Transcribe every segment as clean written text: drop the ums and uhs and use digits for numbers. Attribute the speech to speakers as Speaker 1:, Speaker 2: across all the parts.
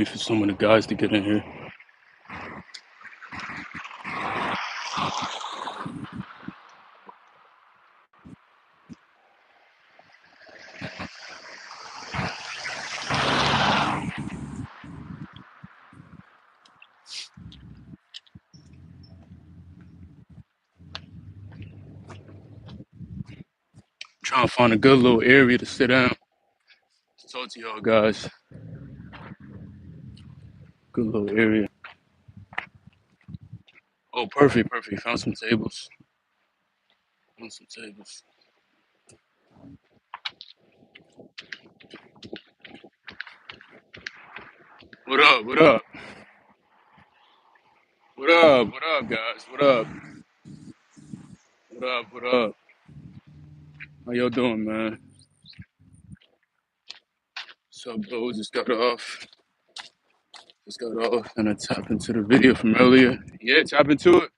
Speaker 1: wait for some of the guys to get in here. Trying to find a good little area to sit down to talk to y'all guys. Good little area. Oh, perfect, perfect. Found some tables. Found some tables. What up? What up? What up? What up, guys? What up? What up? What up? How y'all doing, man? What's up, bro? Just got off. Just got off, and I tap into the video from earlier. Yeah, tap into it.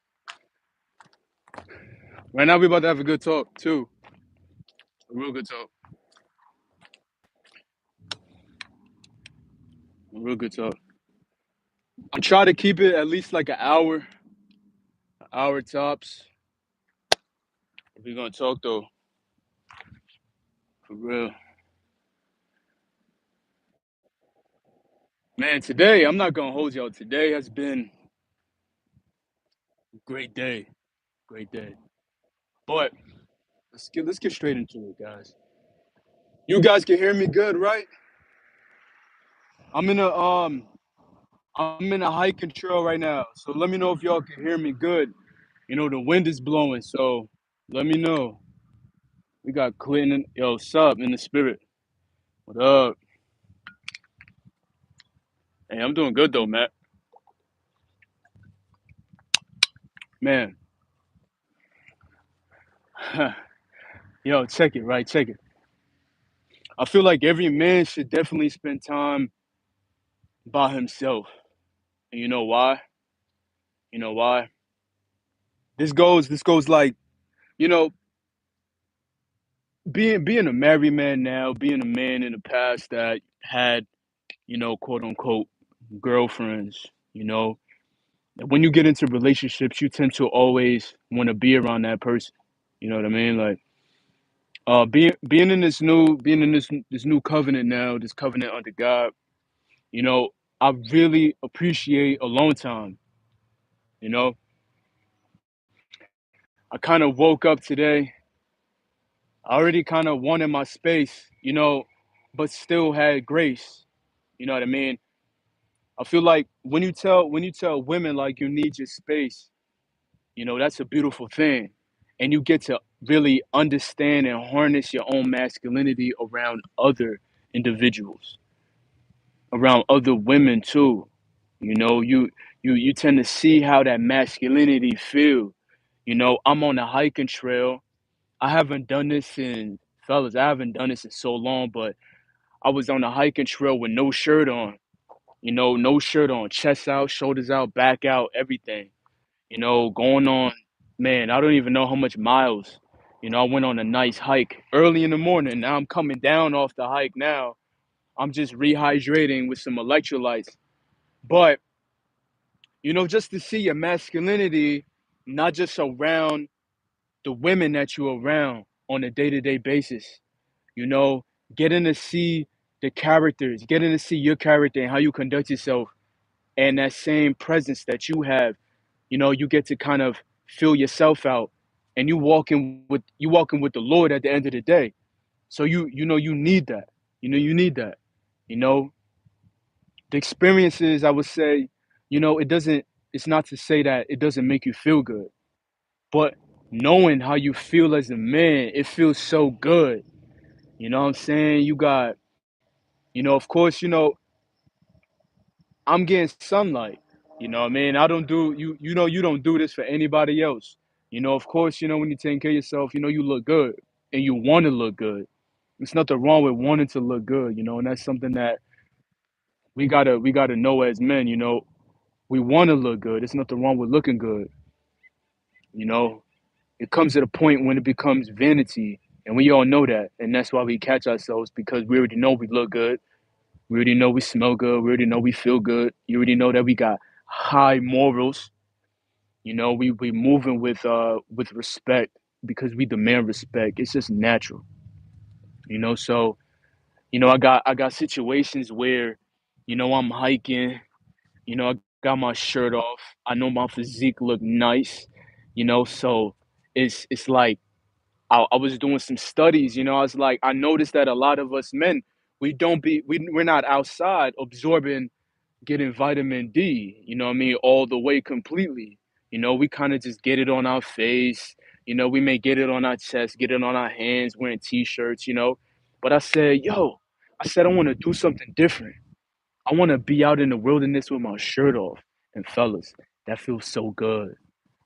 Speaker 1: Right now, we about to have a good talk too. A real good talk. A real good talk. I'm trying to keep it at least like an hour tops. If we're gonna talk though, for real. Man, today I'm not gonna hold y'all. Today has been a great day. Great day. But let's get straight into it, guys. You guys can hear me good, right? I'm in a um I'm in a hiking trail right now. So let me know if y'all can hear me good. You know, the wind is blowing, so let me know. We got Clinton. Yo, sup in the spirit. What up? Hey, I'm doing good though, Matt. Man. Yo, check it, right? Check it. I feel like every man should definitely spend time by himself. And you know why? You know why? This goes like, you know, being a married man now, being a man in the past that had, quote unquote girlfriends, when you get into relationships, you tend to always want to be around that person. You know what I mean? Like being in this new covenant now, this covenant under God, you know, I really appreciate alone time. You know, I kind of woke up today. I already kind of wanted my space, but still had grace. You know what I mean? I feel like when you tell women like you need your space, that's a beautiful thing. And you get to really understand and harness your own masculinity around other individuals, around other women too. You tend to see how that masculinity feel. I'm on a hiking trail. I haven't done this in fellas, I haven't done this in so long, but I was on a hiking trail with no shirt on. No shirt on, chest out, shoulders out, back out, everything. Going on, man, I don't even know how much miles. I went on a nice hike early in the morning. Now I'm coming down off the hike now. I'm just rehydrating with some electrolytes. But, just to see your masculinity, not just around the women that you're around on a day-to-day basis, you know, getting to see the characters, getting to see your character and how you conduct yourself and that same presence that you have, you get to kind of fill yourself out and you walking with the Lord at the end of the day. So you need that. You need that. You know, the experiences I would say, it's not to say that it doesn't make you feel good, but knowing how you feel as a man, it feels so good. You know what I'm saying? You got, of course, I'm getting sunlight. You know what I mean? I don't do you don't do this for anybody else. Of course, when you're taking care of yourself, you look good and you want to look good. There's nothing wrong with wanting to look good, and that's something that we gotta know as men, we want to look good. There's nothing wrong with looking good, you know. It comes at a point when it becomes vanity, and we all know that, and that's why we catch ourselves because we already know we look good. We already know we smell good. We already know we feel good. You already know that we got high morals. You know, we moving with respect because we demand respect. It's just natural. You know, so I got situations where, I'm hiking. I got my shirt off. I know my physique look nice. So it's like I was doing some studies. I was like, I noticed that a lot of us men, we're not outside absorbing, getting vitamin D, what I mean, all the way completely. We kind of just get it on our face. We may get it on our chest, get it on our hands, wearing t-shirts. But I said, I want to do something different. I want to be out in the wilderness with my shirt off. And fellas, that feels so good.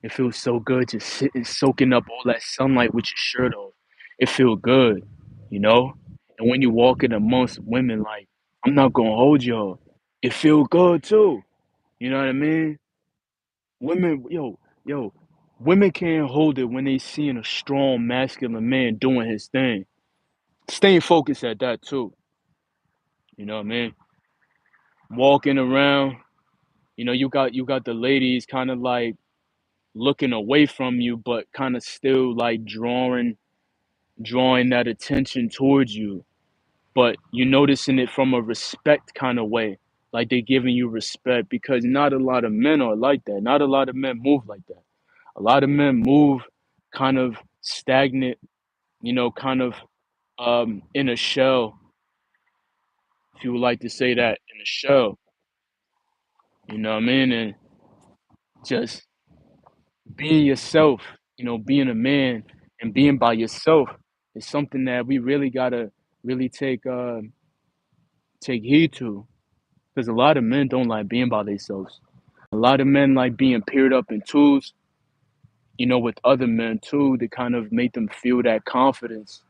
Speaker 1: It feels so good just sitting, soaking up all that sunlight with your shirt off. It feels good, you know? And when you walk in amongst women, like, I'm not gonna hold y'all. It feel good too. You know what I mean? Women, yo, women can't hold it when they seeing a strong masculine man doing his thing. Staying focused at that too. You know what I mean? Walking around, you got the ladies kind of like looking away from you, but kind of still like drawing that attention towards you. But you're noticing it from a respect kind of way, like they giving you respect because not a lot of men are like that. Not a lot of men move like that. A lot of men move kind of stagnant, kind of in a shell, if you would like to say that, in a shell. You know what I mean? And just being yourself, being a man and being by yourself is something that we really gotta really take heed to, because a lot of men don't like being by themselves. A lot of men like being paired up in twos, with other men too, to kind of make them feel that confidence.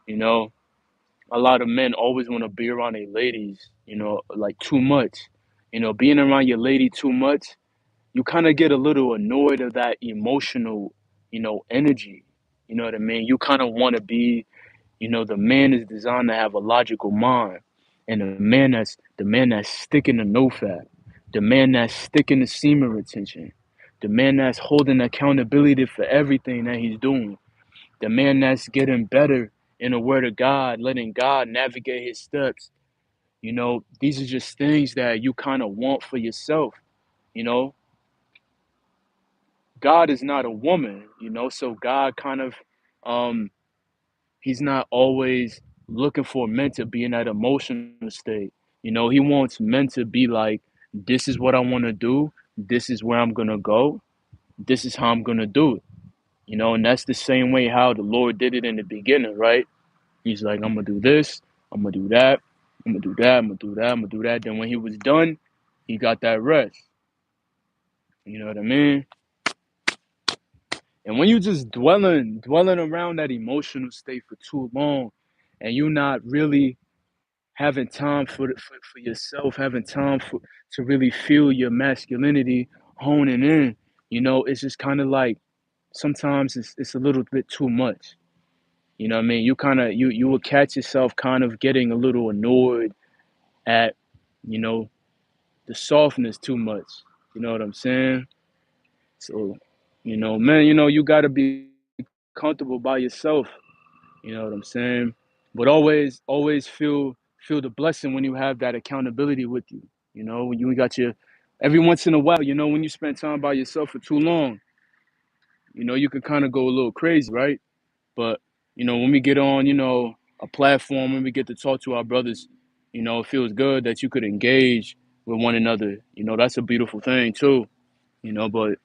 Speaker 1: You know, a lot of men always want to be around their ladies, like too much. Being around your lady too much, you kind of get a little annoyed of that emotional, energy. You know what I mean? You kind of want to be, the man is designed to have a logical mind, and the man that's sticking to nofap, the man that's sticking to semen retention, the man that's holding accountability for everything that he's doing, the man that's getting better in the word of God, letting God navigate his steps. These are just things that you kind of want for yourself. You know, God is not a woman, so God kind of, um, he's not always looking for men to be in that emotional state. He wants men to be like, this is what I want to do, this is where I'm going to go, this is how I'm going to do it. And that's the same way how the Lord did it in the beginning, right? He's like, I'm going to do this, I'm going to do that, I'm going to do that, I'm going to do that, I'm going to do that. Then when he was done, he got that rest. You know what I mean? And when you just dwelling around that emotional state for too long, and you're not really having time for yourself, having time to really feel your masculinity honing in, it's just kind of like sometimes it's a little bit too much. You know what I mean? You kind of you will catch yourself kind of getting a little annoyed at, you know, the softness too much. You know what I'm saying? So, man, you gotta be comfortable by yourself. You know what I'm saying? But always feel the blessing when you have that accountability with you. When you got your every once in a while, when you spend time by yourself for too long, you can kind of go a little crazy, right? But when we get on, a platform, when we get to talk to our brothers, it feels good that you could engage with one another. That's a beautiful thing too. But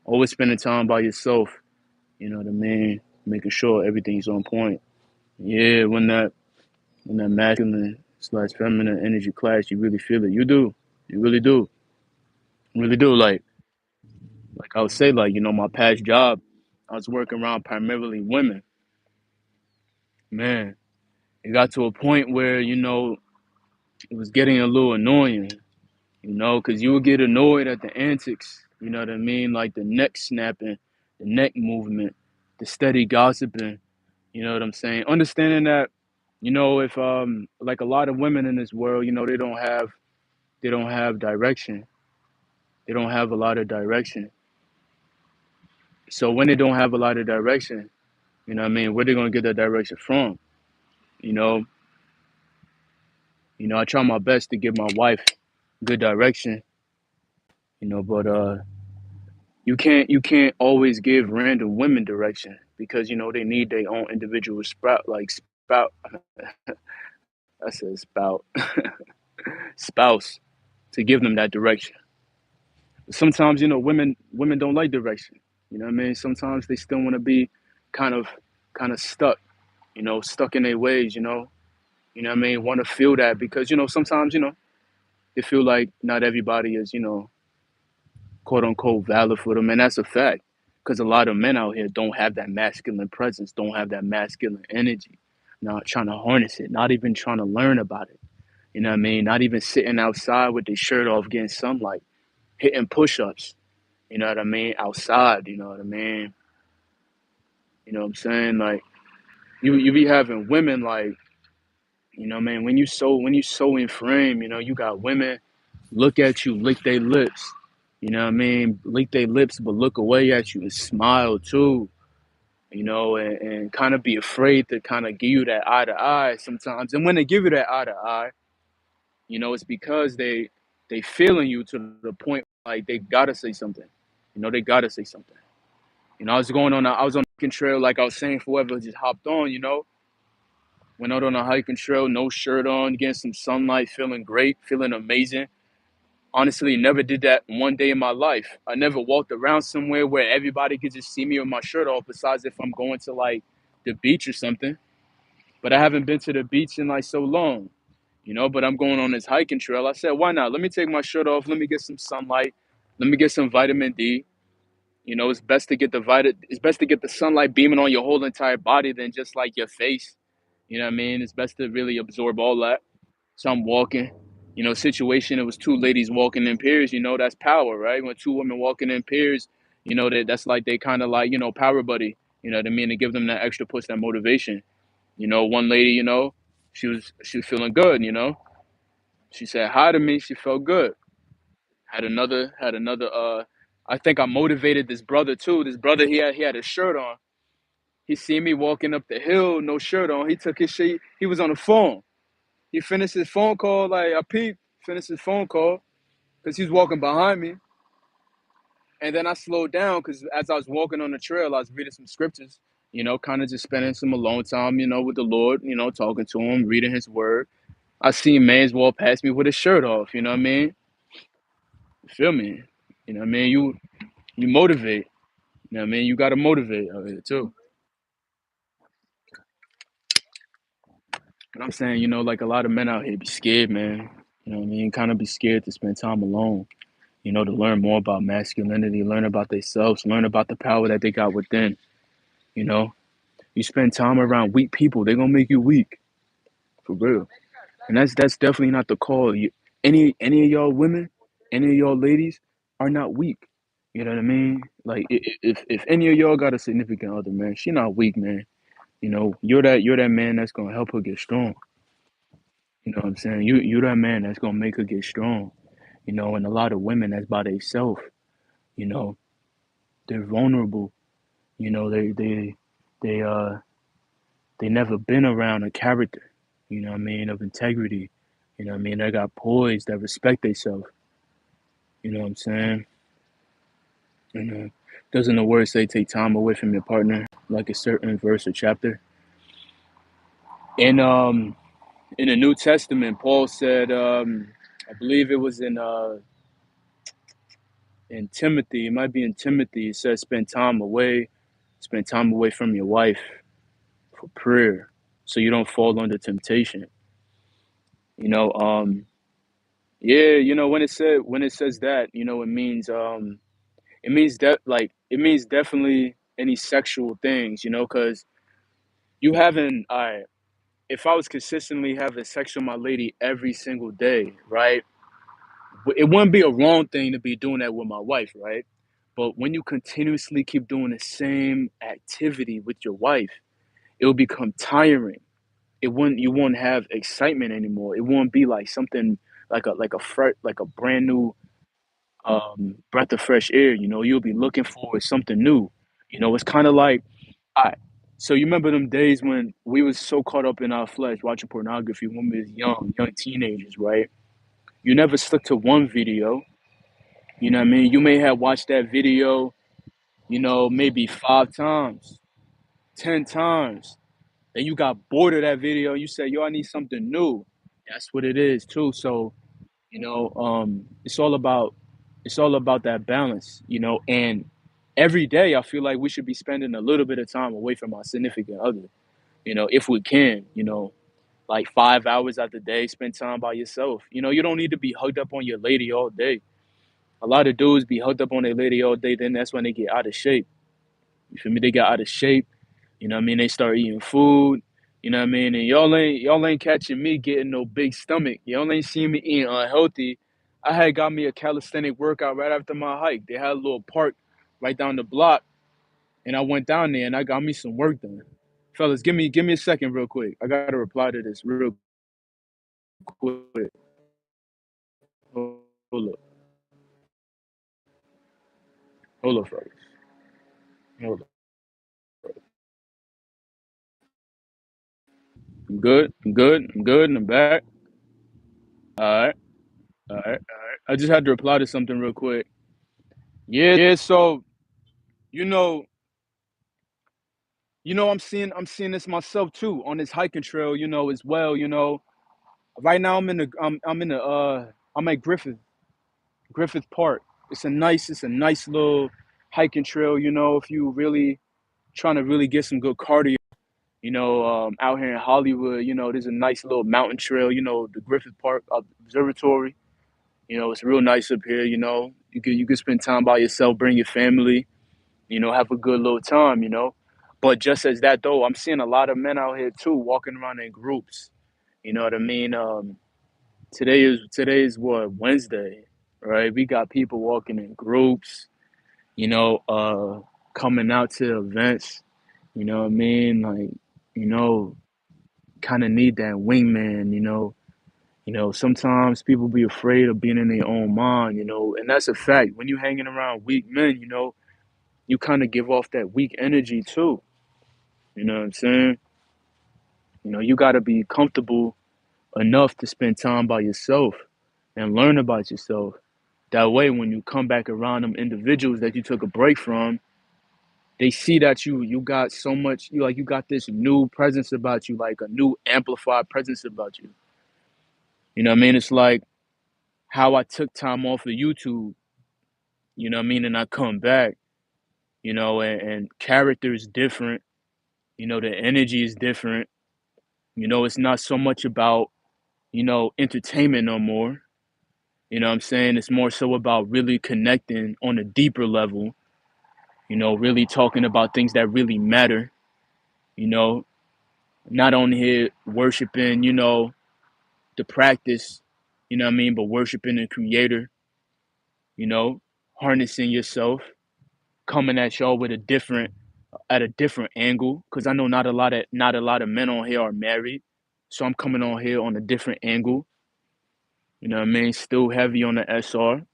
Speaker 1: always spending time by yourself. You know what I mean? Making sure everything's on point. Yeah, when that masculine slash feminine energy clash, you really feel it. You do. You really do. You really do. Like I would say, like, my past job, I was working around primarily women. Man, it got to a point where, it was getting a little annoying, because you would get annoyed at the antics, you know what I mean? Like the neck snapping, the neck movement, the steady gossiping, you know what I'm saying? Understanding that, If like a lot of women in this world, they don't have direction. They don't have a lot of direction. So when they don't have a lot of direction, where they gonna get that direction from? You know, I try my best to give my wife good direction, but you can't always give random women direction because they need their own individual spout. I said spout spouse to give them that direction. Sometimes women don't like direction. Sometimes they still want to be kind of stuck, stuck in their ways. Want to feel that because sometimes they feel like not everybody is quote unquote valid for them, and that's a fact. Because a lot of men out here don't have that masculine presence, don't have that masculine energy, not trying to harness it, not even trying to learn about it. Not even sitting outside with their shirt off, getting sunlight, hitting push-ups. Outside. You know what I'm saying? Like you be having women like, when you so in frame, you got women look at you, lick their lips. Lick their lips, but look away at you and smile too. And kind of be afraid to kind of give you that eye to eye sometimes. And when they give you that eye to eye, it's because they feeling you to the point like they gotta say something. They gotta say something. I was on a hiking trail, like I was saying, forever just hopped on. Went out on a hiking trail, no shirt on, getting some sunlight, feeling great, feeling amazing. Honestly, never did that one day in my life. I never walked around somewhere where everybody could just see me with my shirt off, besides if I'm going to like the beach or something. But I haven't been to the beach in like so long, but I'm going on this hiking trail. I said, why not? Let me take my shirt off. Let me get some sunlight. Let me get some vitamin D. It's best to get the sunlight beaming on your whole entire body than just like your face. It's best to really absorb all that. So I'm walking, situation. It was two ladies walking in pairs. That's power, right? When two women walking in pairs, that's like they kind of like power buddy. You know what I mean? To give them that extra push, that motivation. One lady, she was feeling good. She said hi to me. She felt good. Had another. I think I motivated this brother too. This brother, he had his shirt on. He seen me walking up the hill, no shirt on. He took his shit. He was on the phone. He finished his phone call. Like I peeped, finished his phone call because he was walking behind me. And then I slowed down because as I was walking on the trail, I was reading some scriptures. Kind of just spending some alone time, with the Lord. Talking to him, reading His Word. I seen man's walk past me with his shirt off. You know what I mean? You feel me? You know what I mean? You motivate. You know what I mean? You gotta motivate out here too. But I'm saying, like a lot of men out here be scared, man. You know what I mean? Kind of be scared to spend time alone. To learn more about masculinity, learn about themselves, learn about the power that they got within. You know, you spend time around weak people, they're gonna make you weak, for real. And that's definitely not the call. Any of y'all women, any of y'all ladies are not weak. You know what I mean? Like if any of y'all got a significant other, man, she not weak, man. You're that man that's gonna help her get strong. You know what I'm saying? You're that man that's gonna make her get strong. And a lot of women that's by themselves, you know, they're vulnerable. They they never been around a character, of integrity. They got poise, that respect themselves. You know what I'm saying? Doesn't the word say take time away from your partner, like a certain verse or chapter? And in the New Testament, Paul said, I believe it was in Timothy. It might be in Timothy. It says, spend time away from your wife for prayer, so you don't fall under temptation. You know, yeah. When it says that, it means definitely any sexual things. Because you having, all right. If I was consistently having sex with my lady every single day, right? It wouldn't be a wrong thing to be doing that with my wife, right? But when you continuously keep doing the same activity with your wife, it'll become tiring. you wouldn't have excitement anymore. It won't be like something like a brand new breath of fresh air. You'll be looking for something new. It's kind of like, I. So you remember them days when we was so caught up in our flesh watching pornography when we was young teenagers, right? You never stuck to one video. You know what I mean? You may have watched that video, maybe 5 times, 10 times. Then you got bored of that video. You said, "Yo, I need something new." That's what it is too. So it's all about that balance. And every day I feel like we should be spending a little bit of time away from our significant other. If we can. Like 5 hours out the day, spend time by yourself. You don't need to be hugged up on your lady all day. A lot of dudes be hugged up on their lady all day. Then that's when they get out of shape. You feel me? They got out of shape. You know what I mean? They start eating food. You know what I mean? And y'all ain't catching me getting no big stomach. Y'all ain't seeing me eating unhealthy. I had got me a calisthenic workout right after my hike. They had a little park right down the block, and I went down there and I got me some work done. Fellas, give me a second real quick. I gotta reply to this real quick. Hold up. Hold up, fellas. Hold up. I'm good. I'm good. I'm good. And I'm back. All right. All right. All right. I just had to reply to something real quick. Yeah. So you know, I'm seeing this myself too on this hiking trail. As well. Right now I'm at Griffith Park. It's a nice little hiking trail. If you really trying to really get some good cardio. Out here in Hollywood, there's a nice little mountain trail. The Griffith Park Observatory. It's real nice up here. You can spend time by yourself, bring your family. Have a good little time. But just as that though, I'm seeing a lot of men out here too, walking around in groups. You know what I mean? Today is what, Wednesday, right? We got people walking in groups. You know, uh, coming out to events. You know what I mean? Like, you know, kind of need that wingman. Sometimes people be afraid of being in their own mind. And that's a fact. When you hanging around weak men, you kind of give off that weak energy too. You know what I'm saying? You got to be comfortable enough to spend time by yourself and learn about yourself. That way, when you come back around them individuals that you took a break from, they see that you got so much, you got this new presence about you, like a new amplified presence about you. You know what I mean? It's like how I took time off of YouTube. You know what I mean? And I come back. And character is different. The energy is different. It's not so much about entertainment no more. You know what I'm saying? It's more so about really connecting on a deeper level, really talking about things that really matter, you know, not on here worshiping, the practice, you know what I mean, but worshiping the creator, you know, harnessing yourself, coming at y'all with a different angle. Cause I know not a lot of men on here are married. So I'm coming on here on a different angle. You know what I mean? Still heavy on the SR.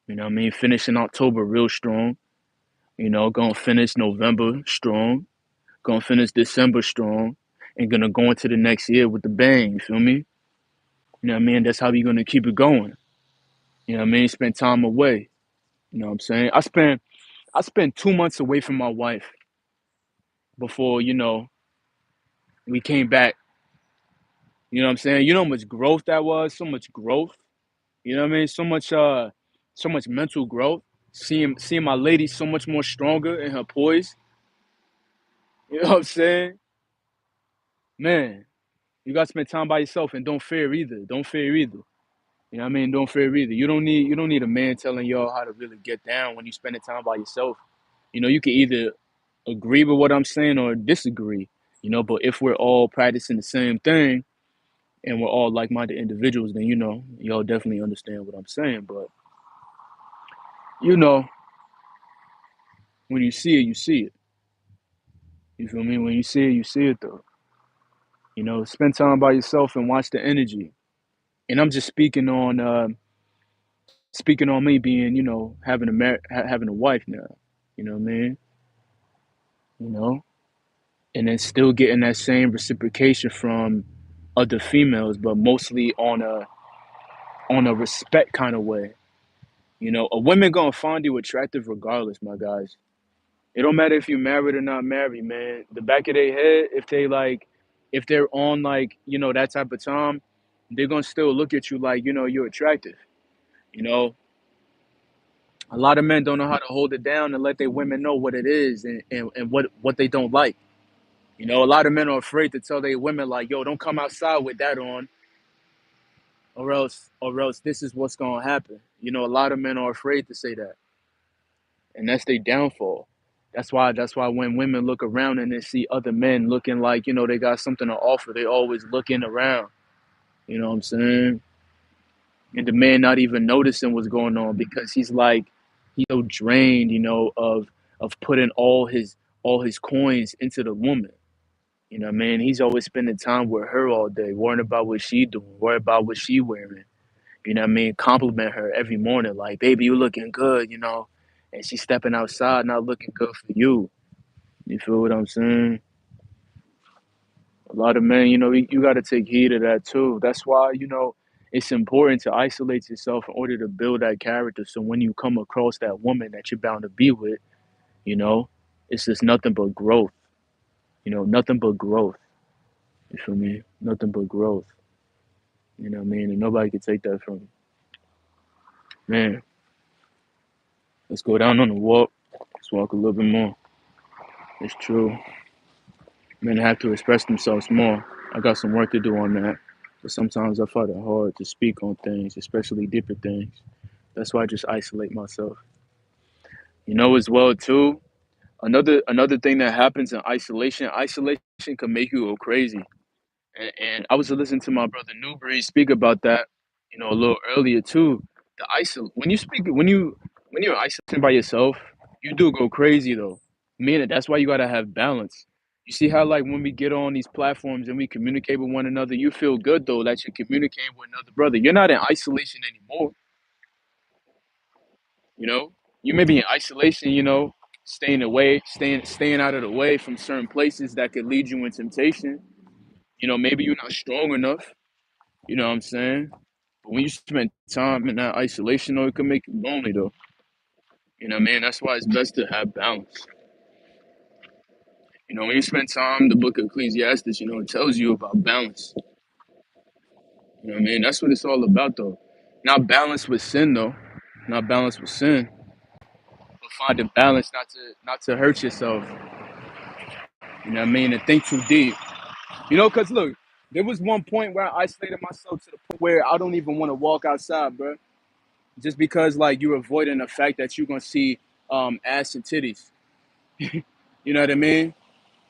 Speaker 1: You know what I mean? Finishing October real strong. Gonna finish November strong. Gonna finish December strong. And gonna go into the next year with the bang. You feel me? You know what I mean? That's how we gonna keep it going. You know what I mean? Spend time away. You know what I'm saying? I spent 2 months away from my wife before, we came back. You know what I'm saying? You know how much growth that was? So much growth. You know what I mean? So much mental growth. Seeing my lady so much more stronger in her poise. You know what I'm saying? Man, you gotta spend time by yourself and don't fear either. Don't fear either. You know what I mean? Don't fear either. You don't need a man telling y'all how to really get down when you spending time by yourself. You can either agree with what I'm saying or disagree. But if we're all practicing the same thing and we're all like-minded individuals, then y'all definitely understand what I'm saying. But you know, when you see it, you see it. You feel me? When you see it though. Spend time by yourself and watch the energy. And I'm just speaking on me being, having a wife now. You know what I mean? You know, and then still getting that same reciprocation from other females, but mostly on a respect kind of way. A woman gonna find you attractive regardless, my guys. It don't matter if you're married or not married, man. The back of their head, if they're on like, that type of time, they're gonna still look at you like, you're attractive. You know, a lot of men don't know how to hold it down and let their women know what it is and what they don't like. A lot of men are afraid to tell their women like, yo, don't come outside with that on, or else this is what's gonna happen. A lot of men are afraid to say that, and that's their downfall. That's why when women look around and they see other men looking like, they got something to offer, they always looking around. You know what I'm saying? And the man not even noticing what's going on because he's so drained, of putting all his coins into the woman. He's always spending time with her all day, worrying about what she doing, worrying about what she wearing. Compliment her every morning, like, baby, you looking good, and she's stepping outside, not looking good for you. You feel what I'm saying? A lot of men, you got to take heed of that too. That's why, it's important to isolate yourself in order to build that character. So when you come across that woman that you're bound to be with, you know, it's just nothing but growth. Nothing but growth. You feel me? Nothing but growth. You know what I mean? And nobody can take that from you. Man, let's go down on the walk. Let's walk a little bit more. It's true. Men have to express themselves more. I got some work to do on that. But sometimes I find it hard to speak on things, especially deeper things. That's why I just isolate myself. As well too. Another thing that happens in isolation can make you go crazy. And I was listening to my brother Newbury speak about that, a little earlier too. When you're isolating by yourself, you do go crazy though. Meaning that's why you gotta have balance. You see how like when we get on these platforms and we communicate with one another, you feel good though that you're communicating with another brother. You're not in isolation anymore. You know, you may be in isolation. Staying away, staying out of the way from certain places that could lead you in temptation. Maybe you're not strong enough. You know what I'm saying? But when you spend time in that isolation, though, it can make you lonely, though. That's why it's best to have balance. When you spend time, the book of Ecclesiastes, it tells you about balance. That's what it's all about, though. Not balance with sin, though. Not balance with sin, but find a balance not to hurt yourself. And think too deep. Because look, there was one point where I isolated myself to the point where I don't even want to walk outside, bro. Just because like you're avoiding the fact that you're gonna see ass and titties. You know what I mean?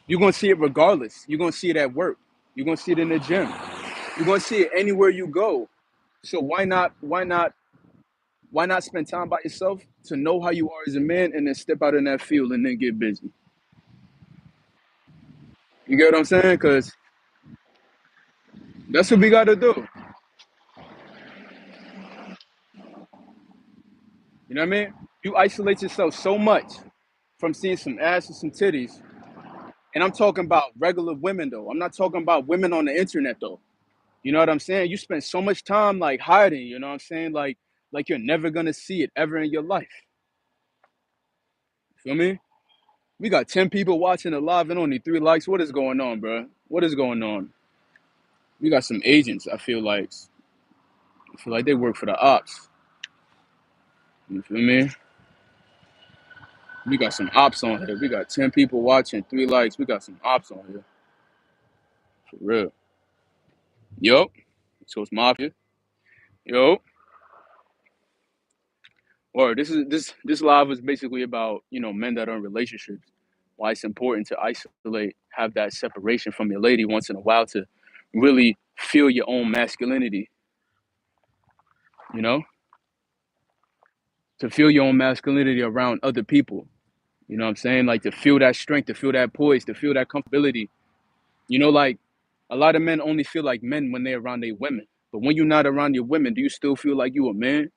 Speaker 1: You're gonna see it regardless. You're gonna see it at work. You're gonna see it in the gym. You're gonna see it anywhere you go. So why not spend time by yourself to know how you are as a man and then step out in that field and then get busy? You get what I'm saying? Because that's what we gotta do. You know what I mean? You isolate yourself so much from seeing some ass and some titties. And I'm talking about regular women though. I'm not talking about women on the internet though. You know what I'm saying? You spend so much time like hiding, you know what I'm saying? Like you're never gonna see it ever in your life. Feel me? We got 10 people watching it live and only 3 likes. What is going on, bro? What is going on? We got some agents, I feel like they work for the ops. You feel me? We got some ops on here. We got 10 people watching, 3 likes. We got some ops on here. For real. Yo. So it's Mafia. Yo. Or this live is basically about, men that are in relationships. Why it's important to isolate, have that separation from your lady once in a while to really feel your own masculinity, you know? To feel your own masculinity around other people. You know what I'm saying? Like to feel that strength, to feel that poise, to feel that comfortability. Like A lot of men only feel like men when they're around their women. But when you're not around your women, do you still feel like you a man?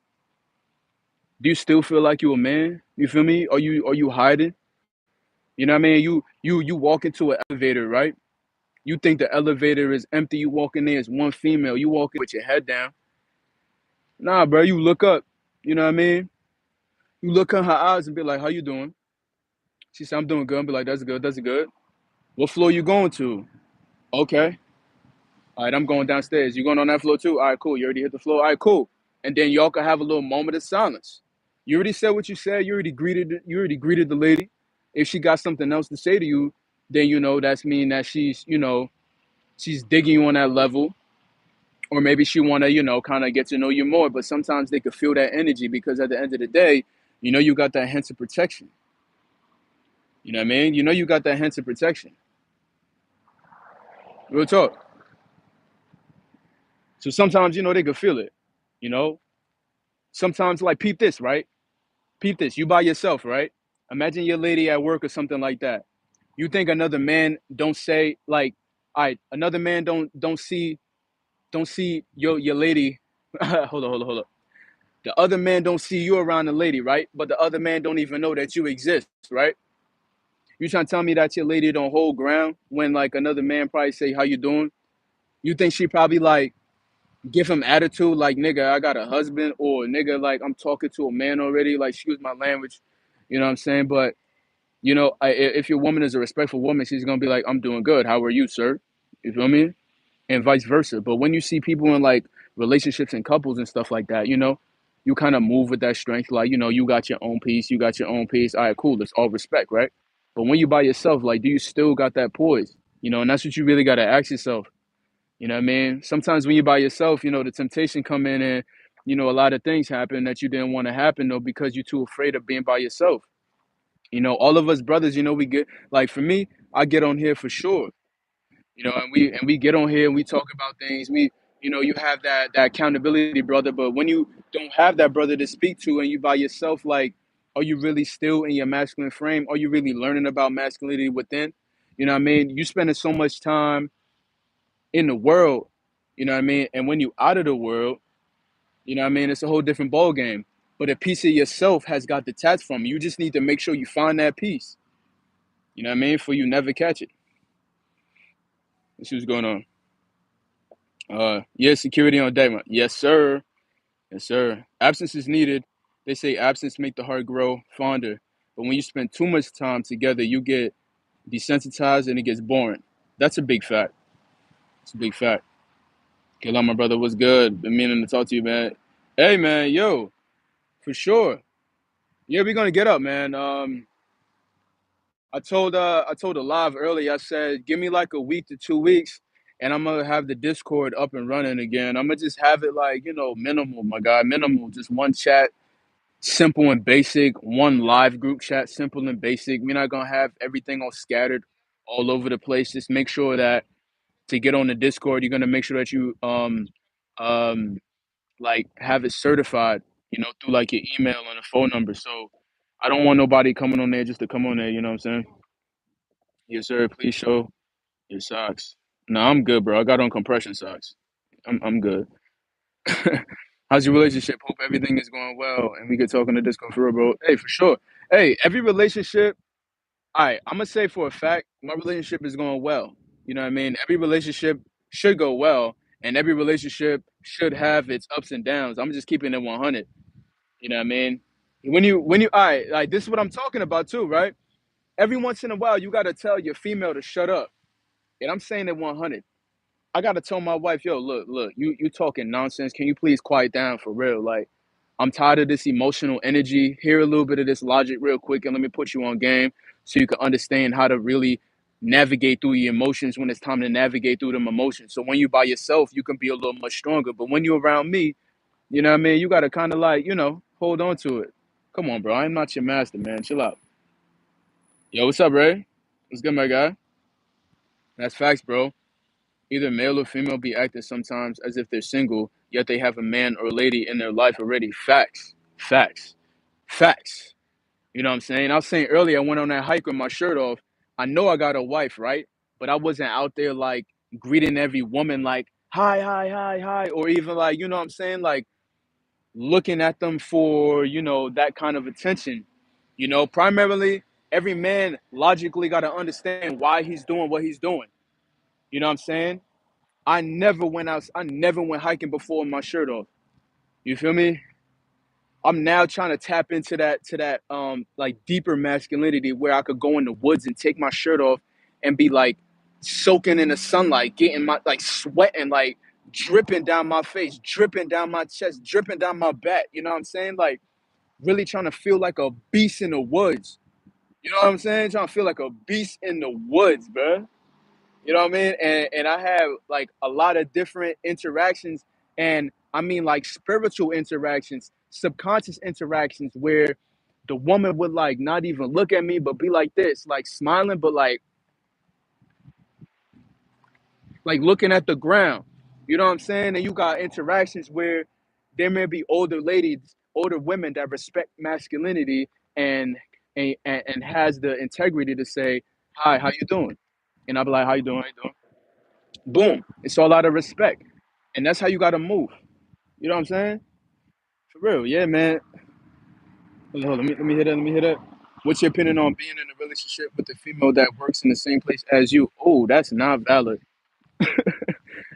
Speaker 1: Do you still feel like you a man? You feel me? Are you hiding? You know what I mean? You walk into an elevator, right? You think the elevator is empty. You walk in there as one female. You walk in with your head down. Nah, bro. You look up. You know what I mean? You look in her eyes and be like, "How you doing?" She said, "I'm doing good." Be like, "That's good. That's good." What floor you going to? Okay. All right, I'm going downstairs. You going on that floor too? All right, cool. You already hit the floor. All right, cool. And then y'all can have a little moment of silence. You already said what you said. You already greeted the lady. If she got something else to say to you, then that's mean that she's digging you on that level, or maybe she wanna kind of get to know you more. But sometimes they could feel that energy because at the end of the day, you got that hint of protection. You know what I mean? You got that hint of protection. Real talk. So sometimes they could feel it. You know, sometimes like peep this, right? Peep this. You by yourself, right? Imagine your lady at work or something like that. You think another man don't say like, all right, another man don't see your lady. Hold on. The other man don't see you around the lady, right? But the other man don't even know that you exist, right? You trying to tell me that your lady don't hold ground when like another man probably say, "How you doing?" You think she probably like give him attitude like, "Nigga, I got a husband," or "Nigga, like I'm talking to a man already." Like, excuse my language, you know what I'm saying? But if your woman is a respectful woman, she's gonna be like, "I'm doing good. How are you, sir?" You feel me? And vice versa. But when you see people in like relationships and couples and stuff like that, you kind of move with that strength. Like, you got your own piece, you got your own piece. All right, cool. It's all respect, right? But when you by yourself, like, do you still got that poise? And that's what you really got to ask yourself. You know what I mean? Sometimes when you're by yourself, the temptation come in and, a lot of things happen that you didn't want to happen though because you're too afraid of being by yourself. All of us brothers, we get like for me, I get on here for sure. And we get on here and we talk about things. You have that accountability, brother. But when you don't have that brother to speak to and you by yourself, like, are you really still in your masculine frame? Are you really learning about masculinity within? You know what I mean? You spending so much time in the world, you know what I mean? And when you out of the world, you know what I mean? It's a whole different ball game. But a piece of yourself has got detached from you. You just need to make sure you find that piece. You know what I mean? For you never catch it. Let's see what's going on. Yeah, security on deck. Yes, sir. Yes, sir. Absence is needed. They say absence make the heart grow fonder. But when you spend too much time together, you get desensitized and it gets boring. That's a big fact. It's a big fact. Kill my brother, what's good? Been meaning to talk to you, man. Hey, man, yo, for sure. Yeah, we're gonna get up, man. I told a live earlier. I said, give me like a week to 2 weeks, and I'm gonna have the Discord up and running again. I'm gonna just have it like minimal, my guy, minimal. Just one chat, simple and basic. One live group chat, simple and basic. We're not gonna have everything all scattered all over the place. Just make sure that to get on the Discord, you're gonna make sure that you um like have it certified, through like your email and a phone number. So I don't want nobody coming on there just to come on there. You know what I'm saying? Yes, sir. Please show your socks. No, I'm good, bro. I got on compression socks. I'm good. How's your relationship? Hope everything is going well, and we could talk on the Discord for real, bro. Hey, for sure. Hey, every relationship. All right, I'm gonna say for a fact, my relationship is going well. You know what I mean? Every relationship should go well, and every relationship should have its ups and downs. I'm just keeping it 100. You know what I mean? When you, all right, like this is what I'm talking about too, right? Every once in a while, you gotta tell your female to shut up, and I'm saying it 100. I gotta tell my wife, yo, look, you talking nonsense. Can you please quiet down for real? Like, I'm tired of this emotional energy. Hear a little bit of this logic real quick, and let me put you on game so you can understand how to really navigate through your emotions when it's time to navigate through them emotions. So when you by yourself, you can be a little much stronger. But when you're around me, you know what I mean? You gotta kind of like, hold on to it. Come on, bro. I'm not your master, man. Chill out. Yo, what's up, Ray? What's good, my guy? That's facts, bro. Either male or female be acting sometimes as if they're single, yet they have a man or lady in their life already. Facts. Facts. Facts. You know what I'm saying? I was saying earlier, I went on that hike with my shirt off. I know I got a wife, right? But I wasn't out there like greeting every woman like hi, hi, hi, hi, or even like, you know what I'm saying? Like looking at them for, that kind of attention. Primarily every man logically got to understand why he's doing what he's doing. You know what I'm saying? I never went hiking before with my shirt off. You feel me? I'm now trying to tap into that like deeper masculinity where I could go in the woods and take my shirt off and be like soaking in the sunlight, getting my like sweating, like dripping down my face, dripping down my chest, dripping down my back. You know what I'm saying? Like really trying to feel like a beast in the woods. You know what I'm saying? Trying to feel like a beast in the woods, bro. You know what I mean? And I have like a lot of different interactions, and I mean like spiritual interactions, subconscious interactions where the woman would like not even look at me but be like this, like smiling, but like looking at the ground. You know what I'm saying? And you got interactions where there may be older ladies, older women that respect masculinity and and has the integrity to say, "Hi, how you doing?" And I'll be like, "How you doing? How you doing?" Boom. It's all out of respect. And that's how you gotta move. You know what I'm saying? For real, yeah, man. Hold on, let me hit that. Let me hit that. What's your opinion on being in a relationship with a female that works in the same place as you? Oh, that's not valid.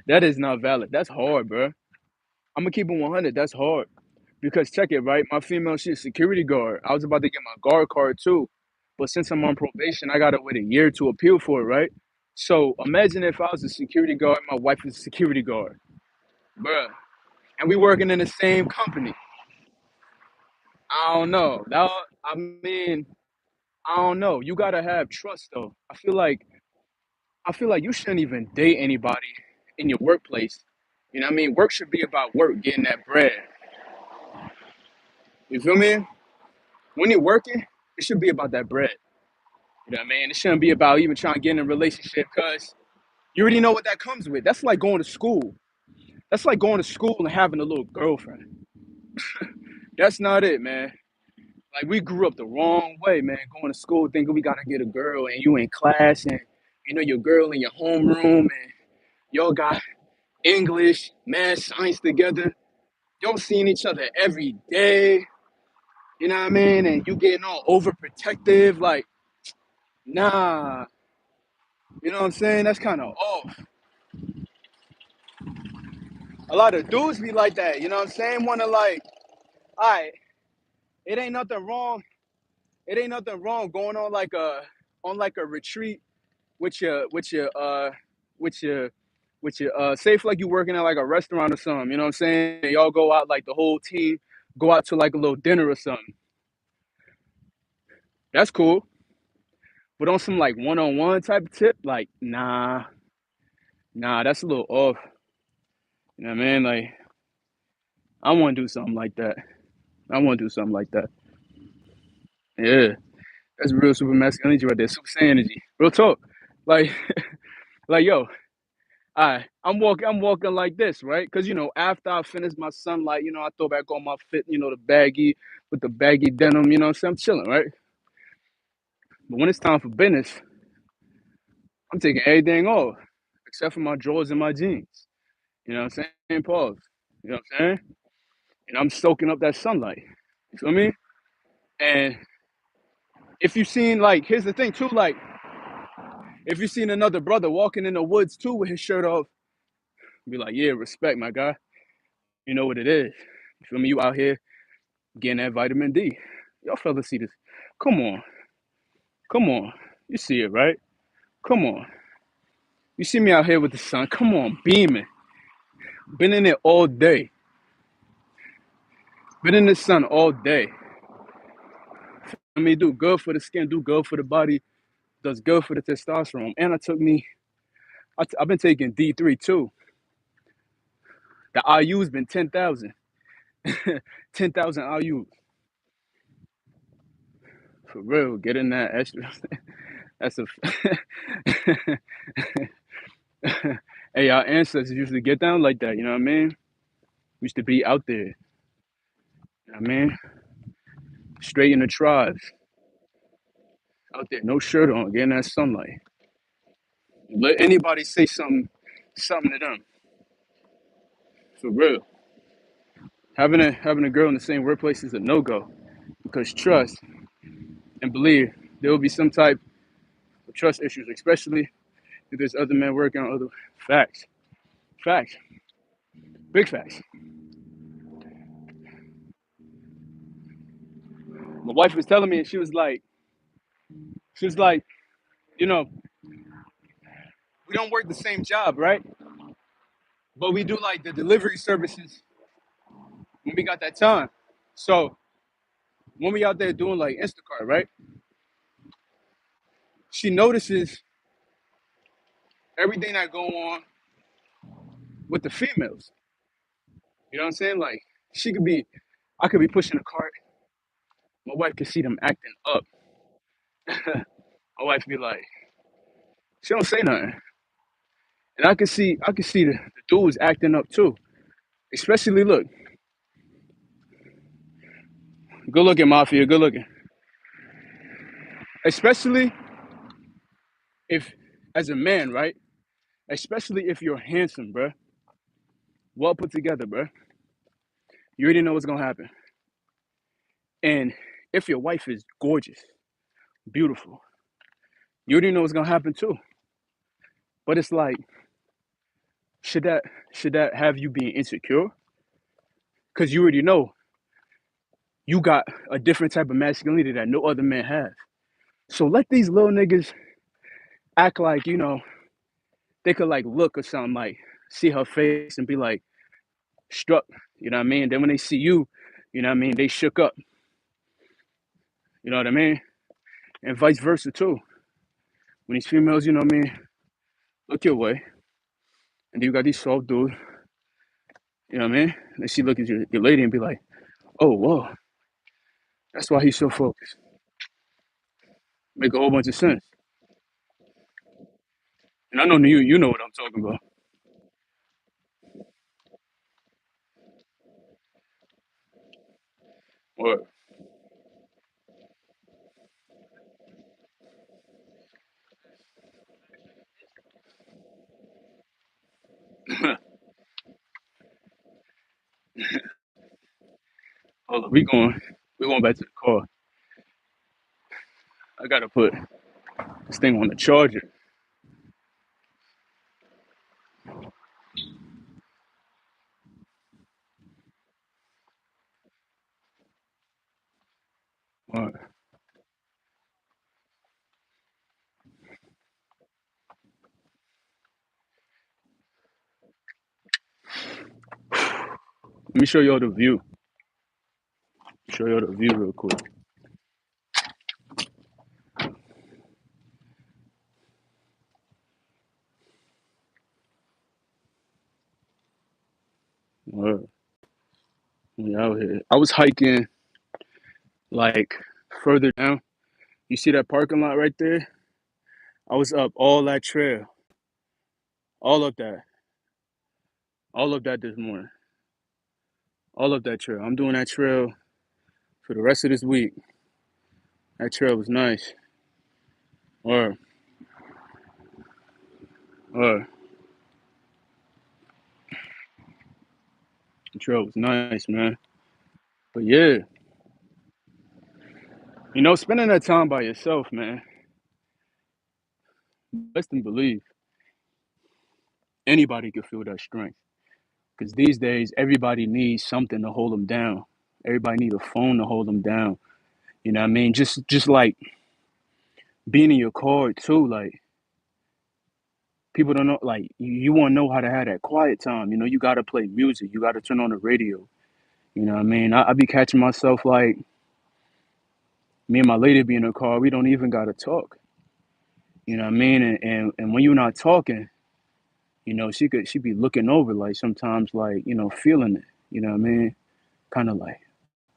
Speaker 1: That is not valid. That's hard, bro. I'm gonna keep it 100. That's hard. Because check it, right? My female, she's a security guard. I was about to get my guard card too. But since I'm on probation, I gotta wait a year to appeal for it, right? So imagine if I was a security guard, my wife is a security guard. Bruh. And we working in the same company. I don't know. I mean, I don't know. You gotta have trust though. I feel like you shouldn't even date anybody in your workplace. You know what I mean? Work should be about work, getting that bread. You feel me? When you're working, it should be about that bread. You know what I mean? It shouldn't be about even trying to get in a relationship because you already know what that comes with. That's like going to school. That's like going to school and having a little girlfriend. That's not it, man. Like we grew up the wrong way, man. Going to school thinking we gotta get a girl and you in class and your girl in your homeroom and y'all got English, math, science together. Y'all seeing each other every day. You know what I mean? And you getting all overprotective, like, nah. You know what I'm saying? That's kind of off. A lot of dudes be like that, you know what I'm saying? Wanna like, all right, it ain't nothing wrong. It ain't nothing wrong going on like a retreat with your say for like you working at like a restaurant or something, you know what I'm saying? Y'all go out like the whole team, go out to like a little dinner or something. That's cool. But on some like one-on-one type of tip, like nah, that's a little off. You know what I mean? Like I wanna do something like that. I wanna do something like that. Yeah. That's real super masculine energy right there. Super Saiyan energy. Real talk. Like like yo, I'm walking like this, right? Because after I finish my sunlight, I throw back on my fit, the baggy with the baggy denim, you know what I'm saying? I'm chilling, right? But when it's time for business, I'm taking everything off, except for my drawers and my jeans. You know what I'm saying? Pause. You know what I'm saying? And I'm soaking up that sunlight. You feel me? And if you seen like, here's the thing too, like if you seen another brother walking in the woods too with his shirt off, be like, yeah, respect, my guy. You know what it is. You feel me? You out here getting that vitamin D. Y'all fellas see this. Come on. Come on. You see it, right? Come on. You see me out here with the sun. Come on, beaming. Been in it all day. Been in the sun all day. I mean, do good for the skin, do good for the body, does good for the testosterone. And I've been taking D3 too. The IU's been 10,000. 10,000 IU. For real, get in that extra. That's a. Hey, our ancestors used to get down like that, you know what I mean? We used to be out there, you know what I mean? Straight in the tribes, out there, no shirt on, getting that sunlight. Let anybody say something. something to them. For real. Having a girl in the same workplace is a no go because trust and believe there will be some type of trust issues, especially if there's other men working on other facts. Facts. Big facts. My wife was telling me, and she was like, you know, we don't work the same job, right? But we do like the delivery services when we got that time. So when we out there doing like Instacart, right? She notices everything that go on with the females. You know what I'm saying? Like she could be, I could be pushing a cart. My wife could see them acting up. My wife be like, she don't say nothing, and I could see the dudes acting up too. Especially look, good looking mafia, good looking. Especially if, as a man, right? Especially if you're handsome, bruh, well put together, bruh. You already know what's gonna happen. And if your wife is gorgeous, beautiful, you already know what's gonna happen too. But it's like, should that should that have you being insecure? Because you already know you got a different type of masculinity that no other man has. So let these little niggas act like, they could like look or something, like see her face and be like struck, you know what I mean? Then when they see you, you know what I mean, they shook up, you know what I mean? And vice versa too. When these females, you know what I mean, look your way, and then you got these soft dudes, you know what I mean? And she look at your lady and be like, oh, whoa, that's why he's so focused. Make a whole bunch of sense. And I know you know what I'm talking about. Or hold on, we going back to the car. I gotta put this thing on the charger. All right, let me show y'all the view. Show y'all the view real quick. All right, we out here. I was hiking like further down. You see that parking lot right there? I was up all that trail, all of that, all of that this morning, all of that trail. I'm doing that trail for the rest of this week. That trail was nice. Or, or, the trail was nice, man. But yeah, spending that time by yourself, man, best and believe anybody can feel that strength. Because these days, everybody needs something to hold them down. Everybody needs a phone to hold them down. You know what I mean? Just like being in your car too. Like people don't know. Like you want to know how to have that quiet time. You got to play music. You got to turn on the radio. You know what I mean? I be catching myself like me and my lady be in the car. We don't even got to talk. You know what I mean? And when you're not talking, she be looking over like sometimes like feeling it. You know what I mean? Kind of like,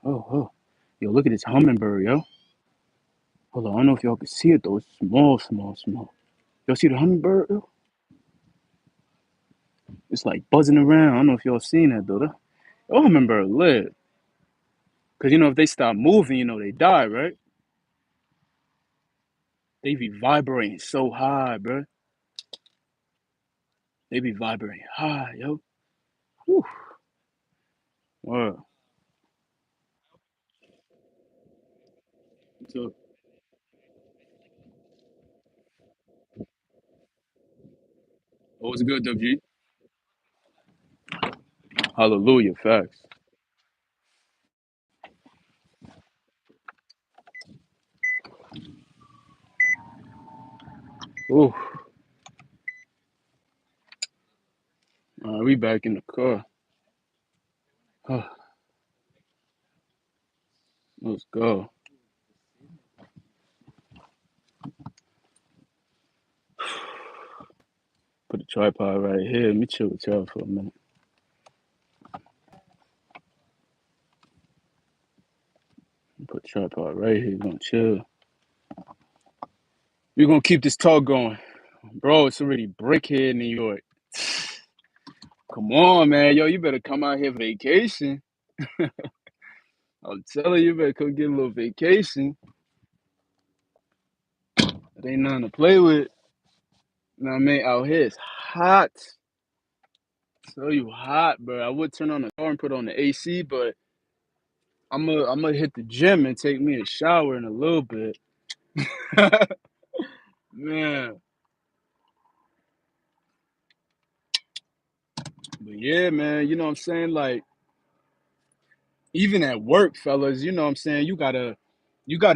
Speaker 1: oh, oh, yo, look at this hummingbird, yo. Hold on, I don't know if y'all can see it though. It's small, small, small. Y'all see the hummingbird, yo? It's like buzzing around. I don't know if y'all seen that though. The hummingbird live. Cause if they stop moving, they die, right? They be vibrating so high, bro. They be vibrating high, yo. Whew. Wow. So, what was good, WG? Hallelujah, facts. Ooh. All right, we back in the car. Let's go. Put the tripod right here. Let me chill with y'all for a minute. Put the tripod right here. We're gonna chill. We're gonna keep this talk going. Bro, it's already brick here in New York. Come on, man. Yo, you better come out here vacation. I'm telling you, you better come get a little vacation. It ain't nothing to play with. You know what I mean? Out here it's hot. Tell you hot, bro. I would turn on the car and put on the AC, but I'm gonna hit the gym and take me a shower in a little bit. Man. But yeah, man, you know what I'm saying? Like, even at work, fellas, you know what I'm saying? You gotta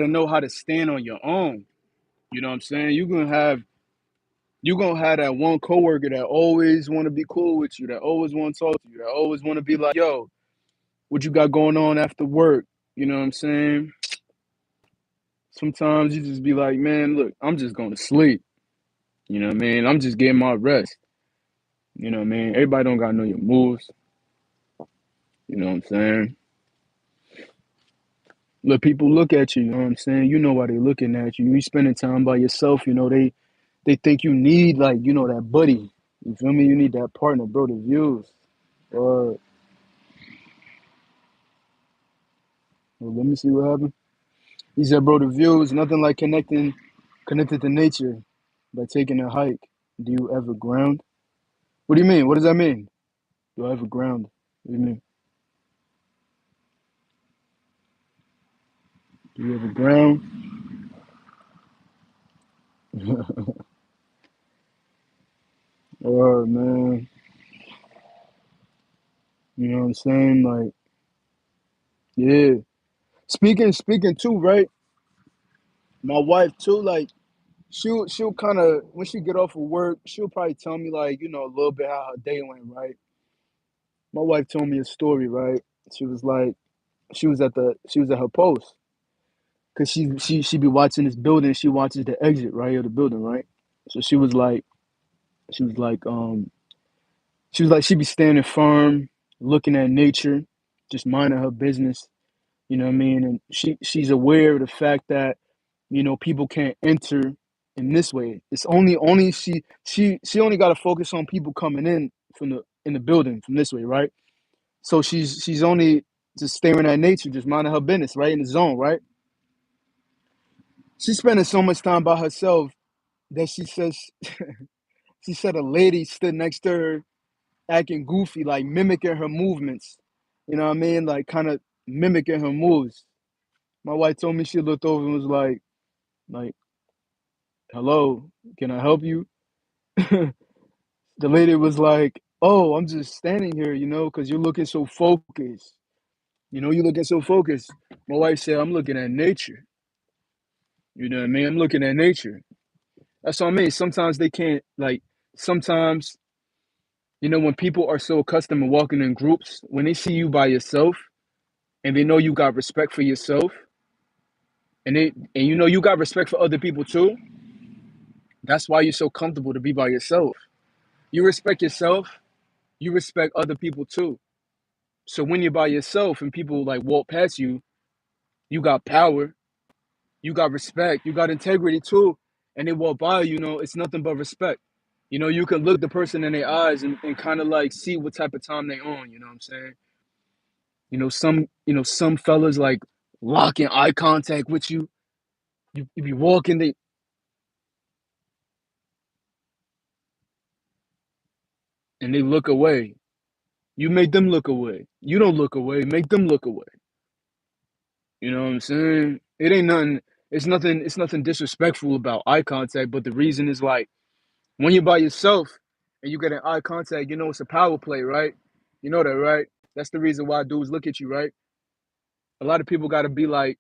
Speaker 1: know how to stand on your own. You know what I'm saying? You gonna have that one coworker that always wanna be cool with you, that always wanna talk to you, that always wanna be like, yo, what you got going on after work? You know what I'm saying? Sometimes you just be like, man, look, I'm just going to sleep. You know what I mean? I'm just getting my rest. You know what I mean? Everybody don't gotta know your moves. You know what I'm saying? Let people look at you, you know what I'm saying? You know why they looking at you. You spending time by yourself, you know, they think you need like, you know, that buddy. You feel me? You need that partner, bro, the views. Well, let me see what happened. He said, bro, the views, nothing like connected to nature by taking a hike. Do you ever ground? What do you mean? What does that mean? Do I ever ground? What do you mean? Do you ever ground? Or man, you know what I'm saying? Like, yeah. Speaking too, right? My wife too, like she'll kind of when she get off of work, she'll probably tell me like, you know, a little bit how her day went, right? My wife told me a story, right? She was like, she was at her post because she be watching this building. She watches the exit right of the building, right? So she was like, she be standing firm, looking at nature, just minding her business. You know what I mean? And she's aware of the fact that, you know, people can't enter in this way. It's only she only got to focus on people coming in from the building from this way, right? So she's only just staring at nature, just minding her business, right in the zone, right? She's spending so much time by herself that she said a lady stood next to her acting goofy, like mimicking her movements. You know what I mean? Like kind of mimicking her moves. My wife told me she looked over and was like, hello, can I help you? The lady was like, oh, I'm just standing here, you know, because you're looking so focused. You know, you're looking so focused. My wife said, I'm looking at nature. You know what I mean? I'm looking at nature. That's what I mean. Sometimes they can't, like, sometimes, you know, when people are so accustomed to walking in groups, when they see you by yourself and they know you got respect for yourself and you know you got respect for other people too, that's why you're so comfortable to be by yourself. You respect yourself, you respect other people too. So when you're by yourself and people like walk past you, you got power, you got respect, you got integrity too, and they walk by you, you know, it's nothing but respect. You know, you can look the person in their eyes and kind of like see what type of time they on, you know what I'm saying? Some fellas like locking eye contact with you. You be walking, they and they look away. You make them look away. You don't look away. Make them look away. You know what I'm saying? It ain't nothing. It's nothing. It's nothing disrespectful about eye contact. But the reason is like when you're by yourself and you get an eye contact, you know it's a power play, right? You know that, right? That's the reason why dudes look at you, right? A lot of people got to be like,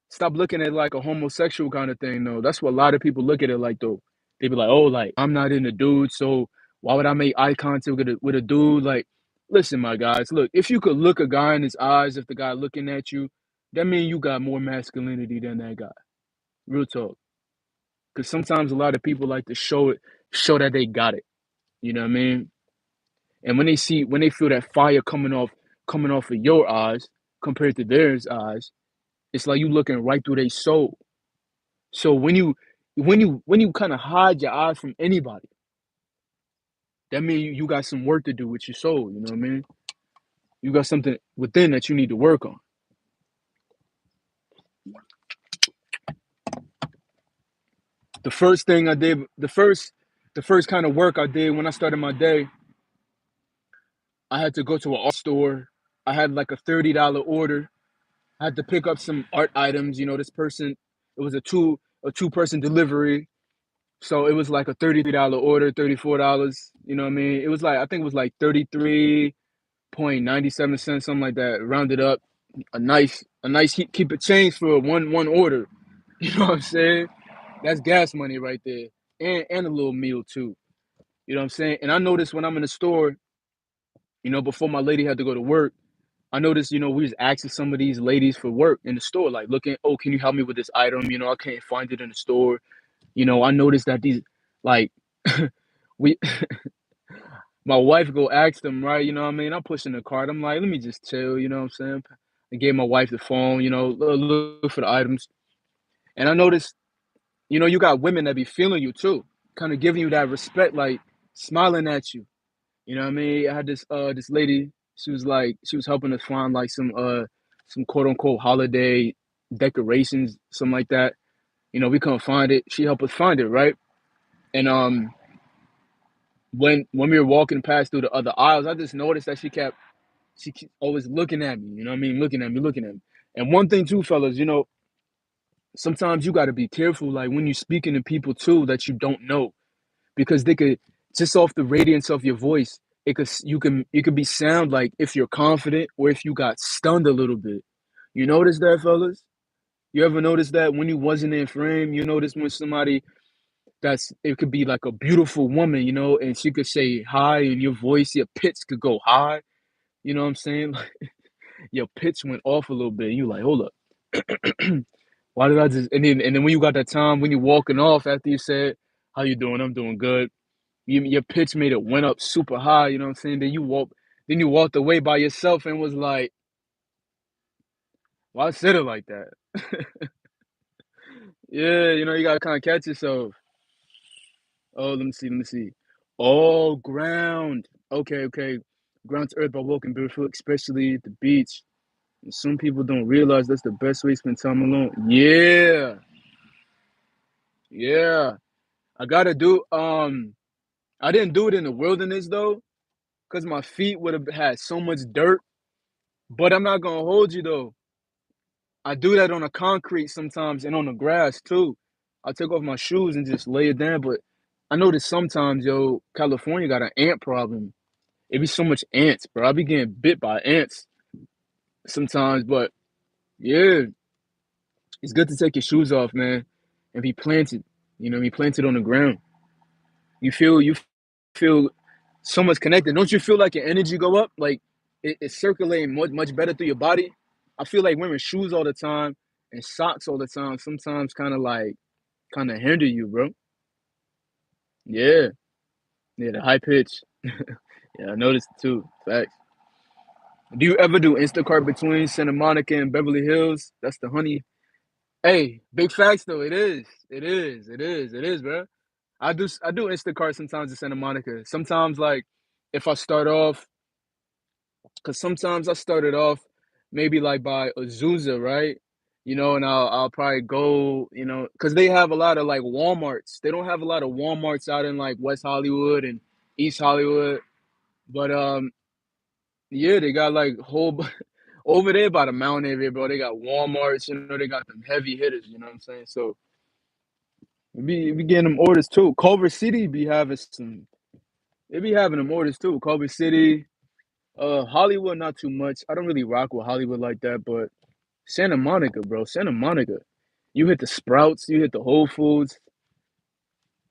Speaker 1: stop looking at it like a homosexual kind of thing, though. That's what a lot of people look at it like, though. They be like, oh, like I'm not in a dude, so why would I make eye contact with a dude? Like, listen, my guys, look, if you could look a guy in his eyes, if the guy looking at you, that means you got more masculinity than that guy. Real talk. Because sometimes a lot of people like to show that they got it. You know what I mean? And when they feel that fire coming off of your eyes compared to theirs eyes, it's like you looking right through their soul. So when you kind of hide your eyes from anybody, that means you got some work to do with your soul. You know what I mean? You got something within that you need to work on. The first thing I did, the first kind of work I did when I started my day, I had to go to an art store. I had like a $30 order. I had to pick up some art items. You know, this person, it was a two-person delivery. So it was like a $33 order, $34. You know what I mean? It was like I think it was like 33.97 cents, something like that. Rounded up, a nice keep it change for one order. You know what I'm saying? That's gas money right there, and a little meal too. You know what I'm saying? And I noticed when I'm in the store, before my lady had to go to work, I noticed, we was asking some of these ladies for work in the store, like looking, oh, can you help me with this item? I can't find it in the store. I noticed that these, like, we, my wife go ask them, right? You know what I mean? I'm pushing the cart. I'm like, let me just chill. You know what I'm saying? I gave my wife the phone. Look for the items, and I noticed, you got women that be feeling you too, kind of giving you that respect, like smiling at you. You know what I mean? I had this lady. She was helping us find like some quote unquote holiday decorations, something like that. We couldn't find it. She helped us find it, right? And when we were walking past through the other aisles, I just noticed that she kept always looking at me. You know what I mean? Looking at me, looking at me. And one thing too, fellas, sometimes you got to be careful, like when you're speaking to people too that you don't know, because they could just off the radiance of your voice, it could be sound like if you're confident or if you got stunned a little bit. You notice that, fellas? You ever notice that when you wasn't in frame? You notice when somebody it could be like a beautiful woman, and she could say hi, and your voice, your pitch could go high. You know what I'm saying? Like, your pitch went off a little bit. You like, hold up, why did I just? And then when you got that time when you're walking off after you said, "How you doing? I'm doing good." Your pitch made it went up super high. You know what I'm saying? Then you walked away by yourself and was like, "Why I said it like that?" Yeah, you gotta kind of catch yourself. Oh, let me see, let me see. Oh, ground. Okay, okay. Ground to earth by walking barefoot, especially at the beach. And some people don't realize that's the best way to spend time alone. Yeah, yeah. I gotta do. I didn't do it in the wilderness though, cause my feet would have had so much dirt. But I'm not gonna hold you though. I do that on the concrete sometimes and on the grass too. I take off my shoes and just lay it down. But I notice sometimes, yo, California got an ant problem. It be so much ants, bro. I be getting bit by ants sometimes. But yeah, it's good to take your shoes off, man, and be planted. Be planted on the ground. You feel so much connected. Don't you feel like your energy go up? Like it's circulating much better through your body. I feel like wearing shoes all the time and socks all the time sometimes kind of hinder you, bro. Yeah, yeah, the high pitch. Yeah, I noticed it too. Facts. Do you ever do Instacart between Santa Monica and Beverly Hills? That's the honey. Hey, big facts though. It is. It is. It is. It is, bro. I do Instacart sometimes in Santa Monica. Sometimes like if I start off, because sometimes I started off maybe like by Azusa, right? And I'll probably go, because they have a lot of like Walmarts. They don't have a lot of Walmarts out in like West Hollywood and East Hollywood. But yeah, they got like over there by the mountain area, bro. They got Walmarts, they got them heavy hitters, you know what I'm saying? So we getting them orders too. Culver City be having some they be having them orders too. Culver City, Hollywood not too much. I don't really rock with Hollywood like that, but Santa Monica, bro. Santa Monica. You hit the Sprouts, you hit the Whole Foods.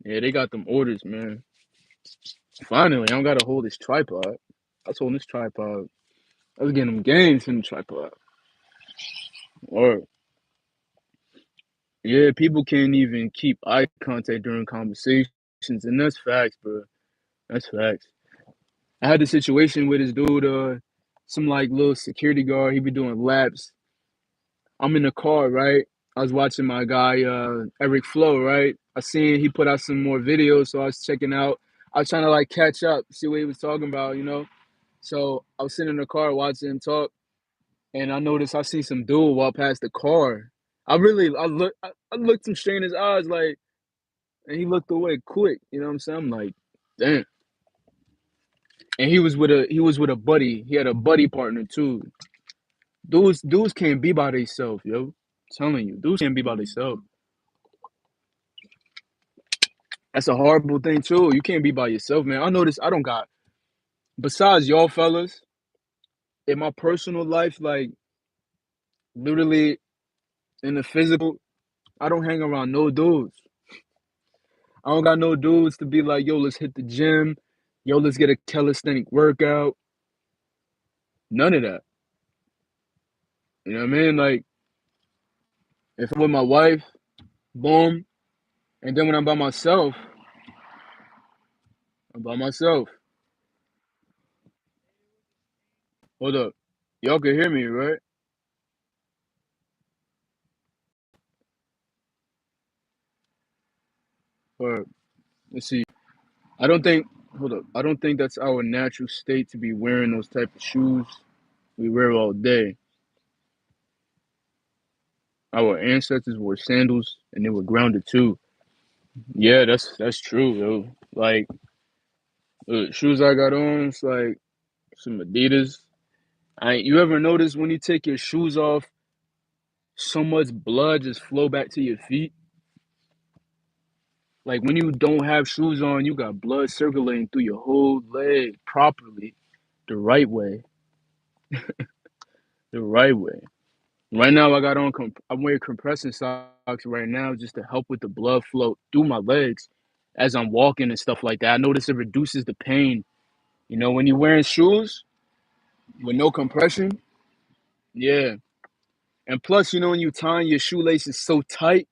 Speaker 1: Yeah, they got them orders, man. Finally, I don't gotta hold this tripod. I was holding this tripod. I was getting them games in the tripod. Or yeah, people can't even keep eye contact during conversations, and that's facts, bro. That's facts. I had a situation with this dude, some like little security guard. He be doing laps. I'm in the car, right? I was watching my guy, Eric Flo, right? I seen he put out some more videos, so I was checking out. I was trying to like catch up, see what he was talking about. So I was sitting in the car watching him talk, and I noticed I seen some dude walk past the car. I looked him straight in his eyes, like, and he looked away quick. You know what I'm saying? I'm like, damn. And he was with a buddy. He had a buddy partner too. Dudes can't be by themselves, yo. I'm telling you, dudes can't be by themselves. That's a horrible thing too. You can't be by yourself, man. I notice I don't got besides y'all fellas in my personal life, like literally in the physical. I don't hang around no dudes. I don't got no dudes to be like, yo, let's hit the gym. Yo, let's get a calisthenic workout. None of that. You know what I mean? Like, if I'm with my wife, boom. And then when I'm by myself, I'm by myself. Hold up. Y'all can hear me, right? Or let's see. I don't think hold up. I don't think that's our natural state to be wearing those type of shoes we wear all day. Our ancestors wore sandals and they were grounded too. Yeah, that's true, yo. Like the shoes I got on, it's like some Adidas. You ever notice when you take your shoes off, so much blood just flow back to your feet? Like when you don't have shoes on, you got blood circulating through your whole leg properly, the right way, the right way. Right now, I'm wearing compressing socks right now just to help with the blood flow through my legs as I'm walking and stuff like that. I notice it reduces the pain. When you're wearing shoes with no compression, yeah. And plus, when you tying your shoelaces so tight,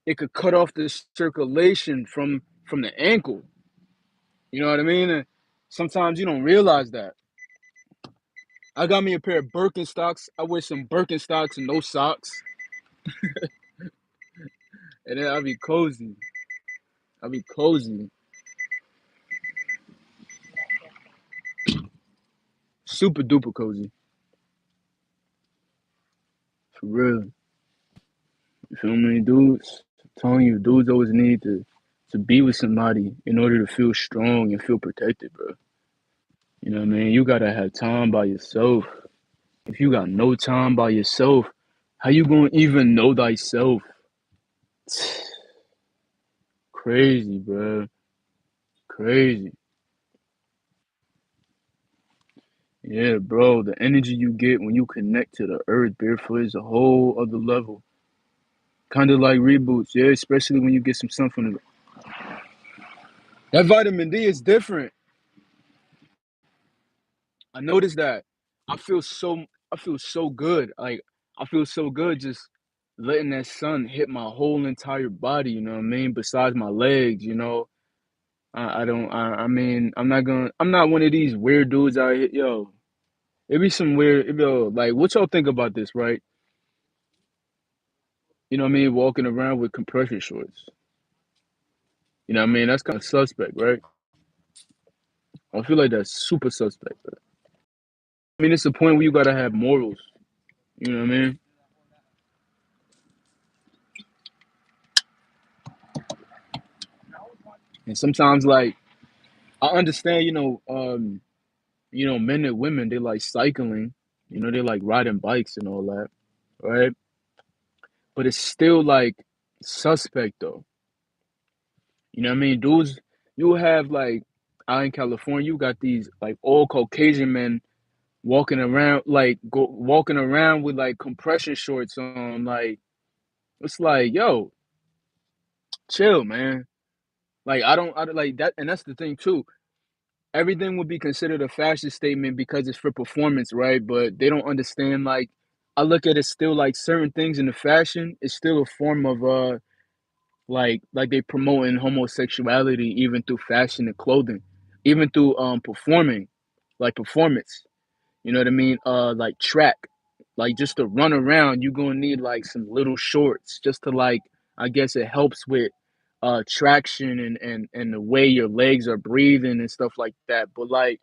Speaker 1: it could cut off the circulation from the ankle. You know what I mean? And sometimes you don't realize that. I got me a pair of Birkenstocks. I wear some Birkenstocks and no socks, and then I'll be cozy. I'll be cozy. Super duper cozy. For real. You feel me? Dudes, I'm telling you, dudes always need to be with somebody in order to feel strong and feel protected, bro. You know what I mean? You gotta have time by yourself. If you got no time by yourself, how you gonna even know thyself? Crazy, bro. Crazy. Yeah, bro. The energy you get when you connect to the earth barefoot is a whole other level. Kind of like reboots, yeah. Especially when you get some sun from the that vitamin D is different. I noticed that. I feel so I feel so good. Like I feel so good just letting that sun hit my whole entire body, you know what I mean? Besides my legs. I don't I mean I'm not one of these weird dudes out here. Yo, it be some weird yo, like what y'all think about this, right? You know what I mean? Walking around with compression shorts. You know what I mean? That's kind of suspect, right? I feel like that's super suspect. Bro. I mean, it's a point where you gotta have morals. You know what I mean? And sometimes, like, I understand, men and women, they like cycling, they like riding bikes and all that, right? But it's still like suspect though. You know what I mean? Dudes, you have like out in California, you got these like all Caucasian men walking around, like walking around with like compression shorts on. Like it's like, yo, chill, man. Like I don't like that, and that's the thing too. Everything would be considered a fashion statement because it's for performance, right? But they don't understand. Like I look at it still like certain things in the fashion is still a form of like they promoting homosexuality even through fashion and clothing, even through performing, like performance. You know what I mean? Like track, like just to run around, you're gonna need like some little shorts just to like. I guess it helps with traction and the way your legs are breathing and stuff like that. But like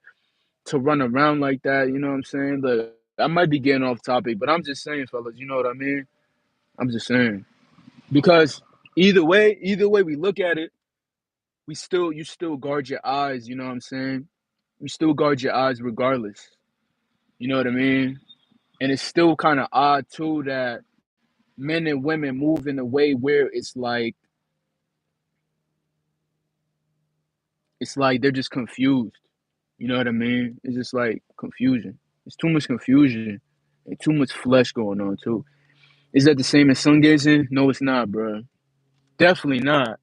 Speaker 1: to run around like that, you know what I'm saying? Look, I might be getting off topic, but I'm just saying, fellas, you know what I mean? I'm just saying because either way we look at it, you still guard your eyes. You know what I'm saying? You still guard your eyes regardless. You know what I mean? And it's still kind of odd too that men and women move in a way where it's like they're just confused. You know what I mean? It's just like confusion. It's too much confusion and too much flesh going on too. Is that the same as sun gazing? No, it's not, bro. Definitely not.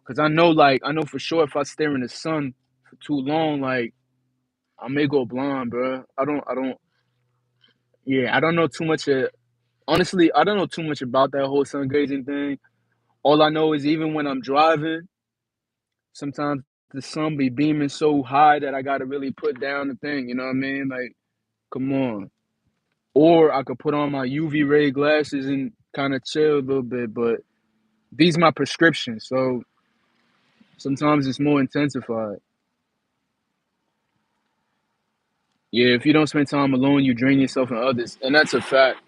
Speaker 1: Cause I know for sure if I stare in the sun for too long, like I may go blind, bro. I don't. Yeah, I don't know too much. Honestly, I don't know too much about that whole sun gazing thing. All I know is even when I'm driving, sometimes the sun be beaming so high that I gotta really put down the thing. You know what I mean? Like, come on. Or I could put on my UV ray glasses and kind of chill a little bit. But these my prescriptions, so sometimes it's more intensified. Yeah, if you don't spend time alone, you drain yourself and others, and that's a fact.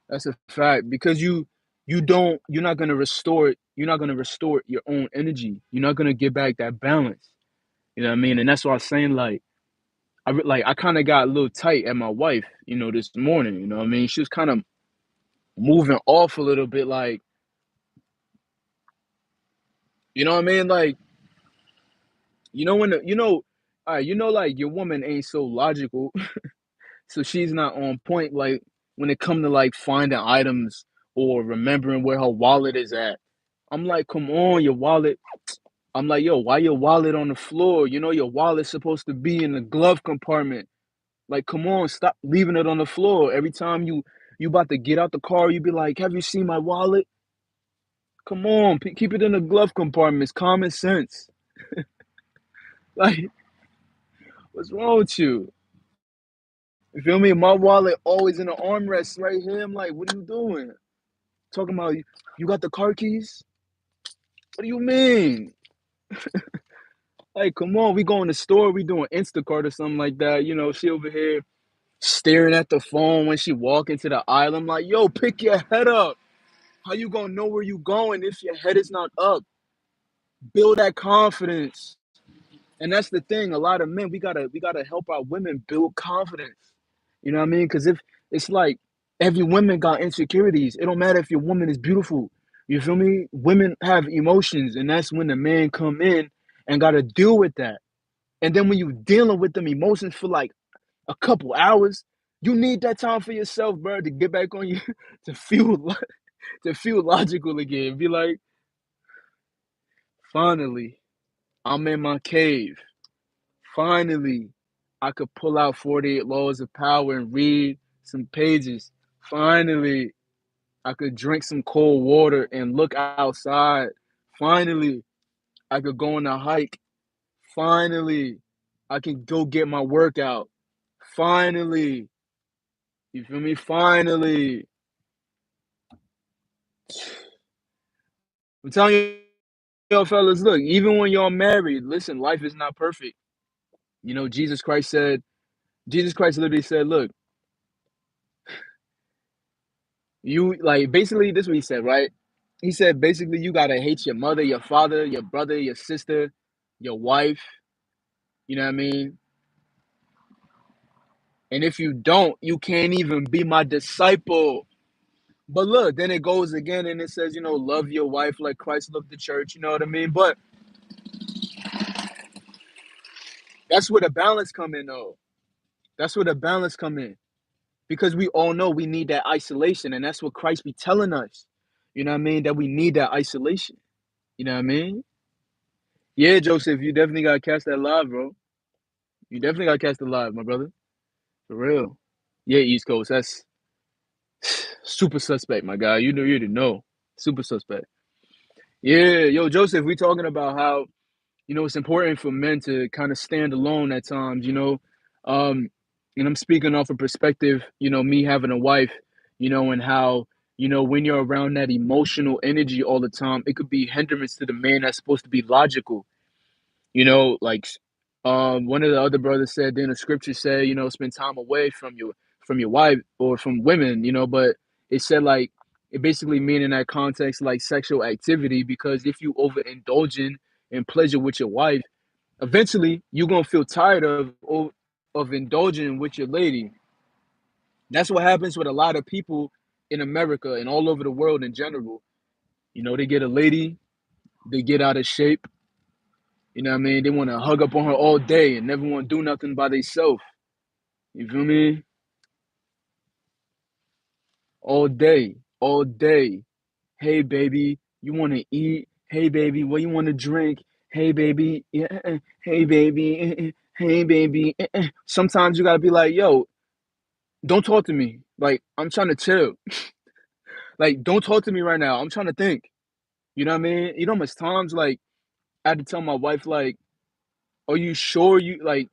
Speaker 1: That's a fact because you're not gonna restore it. You're not gonna restore your own energy. You're not gonna get back that balance. You know what I mean? And that's why I'm saying like I kind of got a little tight at my wife. This morning. You know what I mean? She was kind of moving off a little bit, like you know what I mean? Like when like your woman ain't so logical, so she's not on point. Like when it come to like finding items or remembering where her wallet is at. I'm like, come on, your wallet. I'm like, yo, why your wallet on the floor? Your wallet's supposed to be in the glove compartment. Like, come on, stop leaving it on the floor. Every time you about to get out the car, you be like, have you seen my wallet? Come on, keep it in the glove compartment. It's common sense. Like, what's wrong with you? You feel me? My wallet always in the armrest right here. I'm like, what are you doing? Talking about you got the car keys? What do you mean? Like, come on, we go in the store, we doing Instacart or something like that. She over here staring at the phone when she walk into the aisle. I'm like, yo, pick your head up. How you gonna know where you going if your head is not up? Build that confidence. And that's the thing. A lot of men, we gotta help our women build confidence. You know what I mean? Because if it's like every woman got insecurities, it don't matter if your woman is beautiful. You feel me? Women have emotions, and that's when the man come in and gotta deal with that. And then when you dealing with them emotions for like a couple hours, you need that time for yourself, bro, to get back on you, to feel logical again. Be like, finally, I'm in my cave. Finally, I could pull out 48 Laws of Power and read some pages. Finally, I could drink some cold water and look outside. Finally, I could go on a hike. Finally, I can go get my workout. Finally, you feel me? Finally. I'm telling you, yo, fellas, look, even when y'all married, listen, life is not perfect. Jesus Christ literally said, look, you like basically this is what he said, right? He said basically you gotta hate your mother, your father, your brother, your sister, your wife. You know what I mean? And if you don't, you can't even be my disciple. But look, then it goes again and it says, love your wife like Christ loved the church. You know what I mean? But that's where the balance come in, though. That's where the balance come in. Because we all know we need that isolation, and that's what Christ be telling us. You know what I mean? That we need that isolation. You know what I mean? Yeah, Joseph, you definitely gotta catch that live, bro. You definitely gotta catch the live, my brother. For real. Yeah, East Coast. That's super suspect, my guy. You didn't know. Super suspect. Yeah, yo, Joseph, we talking about how, it's important for men to kind of stand alone at times, Um, and I'm speaking off a perspective, me having a wife, and how, when you're around that emotional energy all the time, it could be hindrance to the man that's supposed to be logical. Like one of the other brothers said, then the scripture said, spend time away from your wife or from women, but it said like it basically mean in that context like sexual activity, because if you overindulging in pleasure with your wife, eventually you're gonna feel tired of indulging with your lady. That's what happens with a lot of people in America and all over the world in general. They get a lady, they get out of shape. You know what I mean? They want to hug up on her all day and never want to do nothing by themselves. You feel me? All day, all day. Hey, baby, you want to eat? Hey, baby, what you want to drink? Hey, baby, yeah, hey, baby, hey, baby. Sometimes you gotta be like, yo, don't talk to me. Like, I'm trying to chill. Like, don't talk to me right now. I'm trying to think. You know what I mean? You know how much times like I had to tell my wife like, are you sure you like?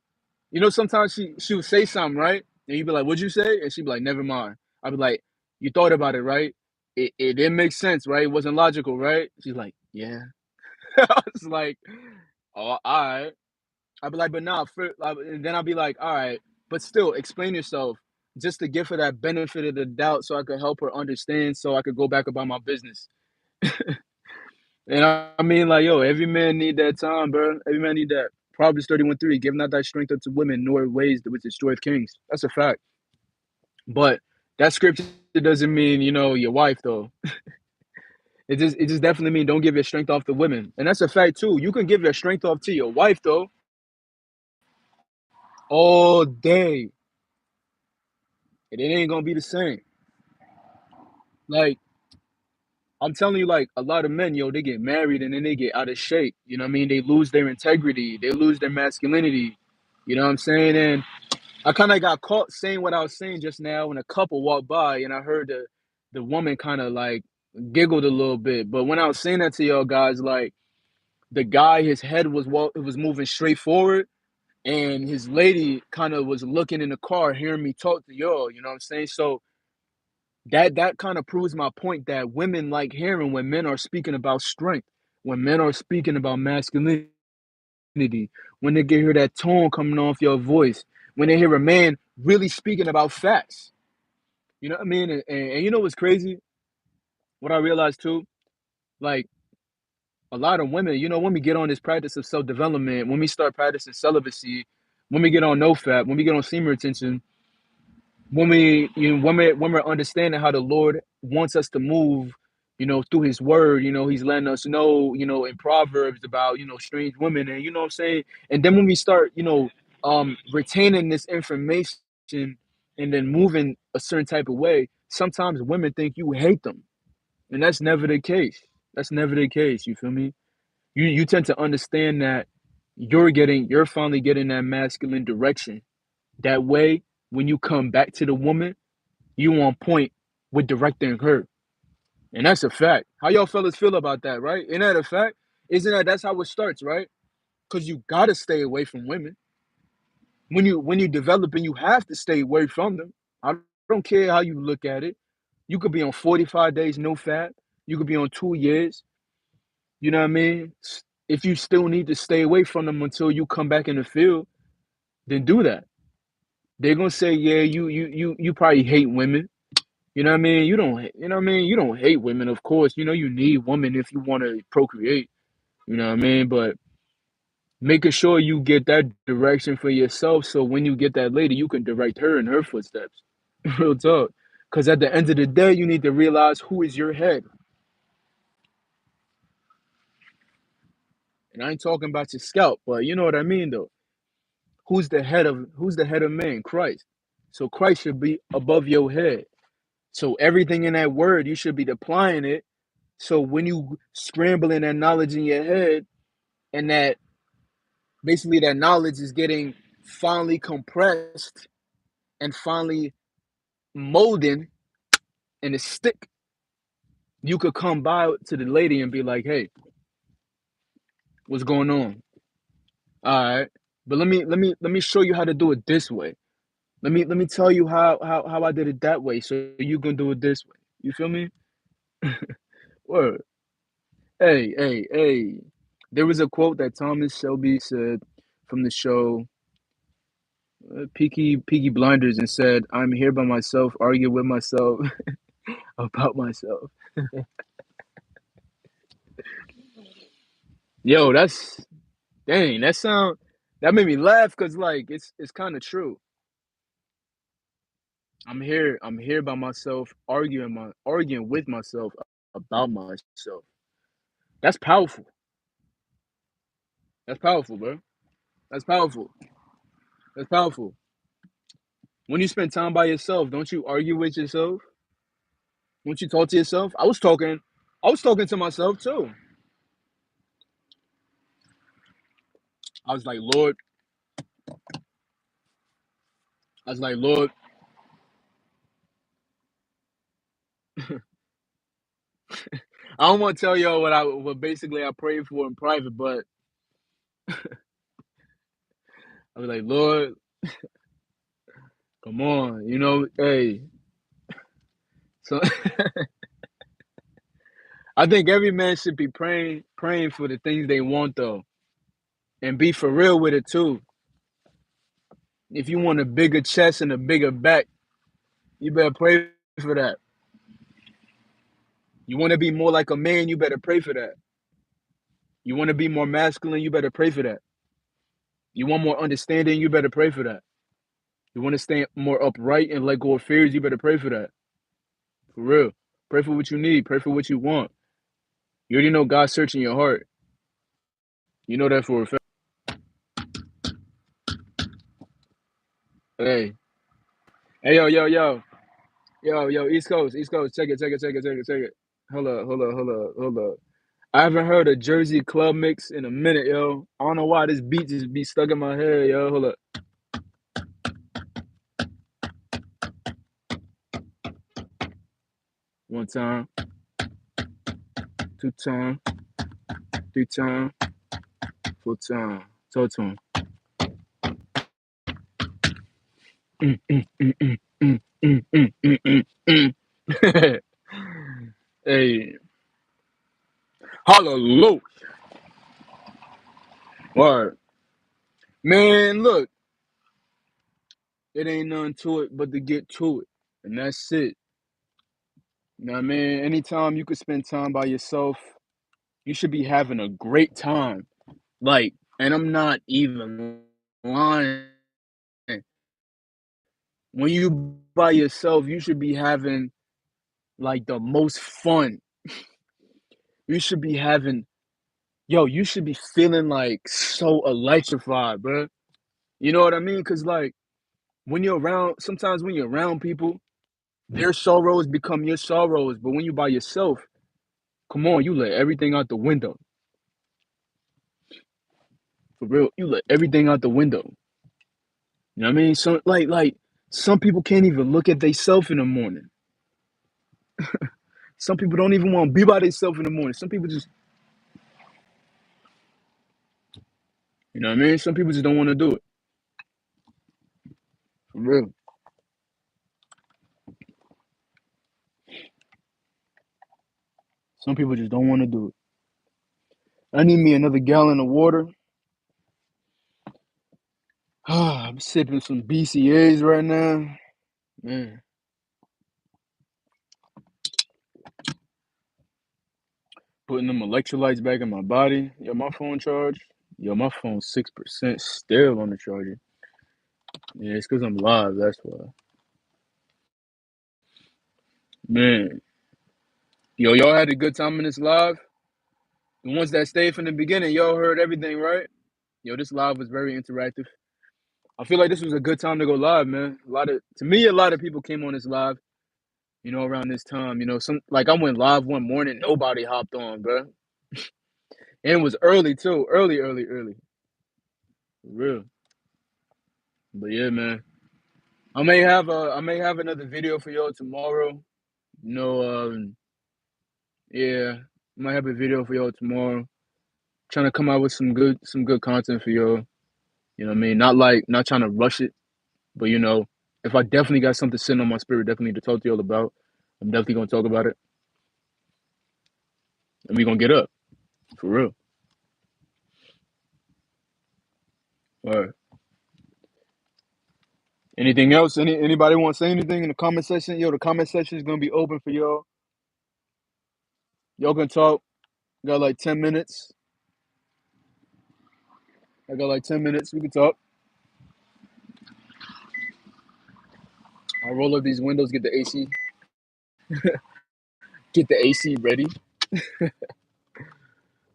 Speaker 1: Sometimes she would say something, right? And you'd be like, "What'd you say?" And she'd be like, "Never mind." I'd be like, "You thought about it, right? It didn't make sense, right? It wasn't logical, right?" She's like, "Yeah." I was like, "Oh, all right." I'd be like, "But nah." And then I'd be like, "All right, but still, explain yourself." Just to give her that benefit of the doubt, so I could help her understand, so I could go back about my business. And I mean, like, yo, every man need that time, bro. Every man need that. Proverbs 31:3, give not thy strength unto women, nor ways which destroyeth kings. That's a fact. But that scripture doesn't mean, your wife though. It just definitely mean don't give your strength off to women. And that's a fact too. You can give your strength off to your wife though, all day. And it ain't gonna be the same. Like, I'm telling you, like a lot of men, yo, they get married and then they get out of shape. You know what I mean? They lose their integrity, they lose their masculinity. You know what I'm saying? And I kind of got caught saying what I was saying just now when a couple walked by and I heard the woman kind of like giggled a little bit. But when I was saying that to y'all guys, like the guy, his head was moving straight forward, and his lady kind of was looking in the car, hearing me talk to y'all. You know what I'm saying? So that kind of proves my point that women like hearing when men are speaking about strength, when men are speaking about masculinity, when they can hear that tone coming off your voice, when they hear a man really speaking about facts. You know what I mean? And you know what's crazy? What I realized too, like a lot of women, when we get on this practice of self development, when we start practicing celibacy, when we get on no fap, when we get on semen retention, when we're understanding how the Lord wants us to move, through His Word, He's letting us know, in Proverbs about strange women, and you know what I'm saying. And then when we start, retaining this information and then moving a certain type of way, sometimes women think you hate them, and that's never the case. That's never the case. You feel me? You tend to understand that you're finally getting that masculine direction. That way, when you come back to the woman, you on point with directing her. And that's a fact. How y'all fellas feel about that, right? Isn't that a fact? Isn't that's how it starts, right? Because you gotta stay away from women. When you develop and you have to stay away from them. I don't care how you look at it. You could be on 45 days no fat. You could be on 2 years. You know what I mean? If you still need to stay away from them until you come back in the field, then do that. They're gonna say, yeah, you probably hate women. You know what I mean? You know what I mean? You don't hate women, of course. You need women if you want to procreate. You know what I mean? But Making sure you get that direction for yourself, so when you get that lady, you can direct her in her footsteps. Real talk. Because at the end of the day, you need to realize who is your head. And I ain't talking about your scalp, but you know what I mean though. Who's the head of man? Christ. So Christ should be above your head. So everything in that word, you should be applying it. So when you scrambling that knowledge in your head, and that basically that knowledge is getting finally compressed and finally molding in a stick, you could come by to the lady and be like, "Hey, what's going on? All right, but let me show you how to do it this way. Let me tell you how I did it that way, so you can do it this way. You feel me? Word. Hey, hey, hey. There was a quote that Thomas Shelby said from the show Peaky Blinders, and said, "I'm here by myself, arguing with myself about myself." Yo, that's dang. That made me laugh because like it's kind of true. I'm here by myself, arguing with myself about myself. That's powerful. That's powerful, bro. That's powerful. That's powerful. When you spend time by yourself, don't you argue with yourself? Don't you talk to yourself? I was talking to myself too. I was like, Lord, I was like, Lord, I don't want to tell y'all what basically I prayed for in private, but I was like, Lord, come on, hey. So I think every man should be praying for the things they want though, and be for real with it too. If you want a bigger chest and a bigger back, you better pray for that. You want to be more like a man, you better pray for that. You want to be more masculine, you better pray for that. You want more understanding, you better pray for that. You want to stay more upright and let go of fears, you better pray for that. For real. Pray for what you need, pray for what you want. You already know God's searching your heart. You know that for a fact. Hey. Hey, yo, yo, yo. Yo, East Coast, East Coast. Check it. Hold up. I haven't heard a Jersey club mix in a minute, yo. I don't know why this beat just be stuck in my head, yo. Hold up. One time, two time, three time, four time. Talk to him. Hey, hallelujah. Word. Man, look, it ain't nothing to it but to get to it. And that's it. You know what I mean? Anytime you could spend time by yourself, you should be having a great time. Like, and I'm not even lying. When you by yourself, you should be having like the most fun. You should be having, you should be feeling like so electrified, bro. You know what I mean? Cause like sometimes when you're around people, their sorrows become your sorrows. But when you by yourself, come on, you let everything out the window. For real, you let everything out the window. You know what I mean? So like some people can't even look at themselves in the morning. Some people don't even want to be by themselves in the morning. Some people just, you know what I mean? Some people just don't want to do it. For real. Some people just don't want to do it. I need me another gallon of water. I'm sipping some BCAs right now. Man, putting them electrolytes back in my body. Yo, my phone charged. Yo, my phone's 6% still on the charger. Yeah, it's because I'm live. That's why. Man, yo, y'all had a good time in this live. The ones that stayed from the beginning, y'all heard everything, right? Yo, this live was very interactive. I feel like this was a good time to go live, man. A lot of people came on this live. Around this time. Some like I went live one morning, nobody hopped on, bro. And it was early too, early, early, early, for real. But yeah, man, I may have another video for y'all tomorrow. You know, yeah, I might have a video for y'all tomorrow. Trying to come out with some good content for y'all. You know what I mean? Not trying to rush it, but if I definitely got something sitting on my spirit, definitely to talk to y'all about, I'm definitely gonna talk about it, and we gonna get up for real. All right. Anything else? Anybody want to say anything in the comment section? Yo, the comment section is gonna be open for y'all. Y'all can talk. Got like 10 minutes. I got like 10 minutes. We can talk. I'll roll up these windows, get the AC ready.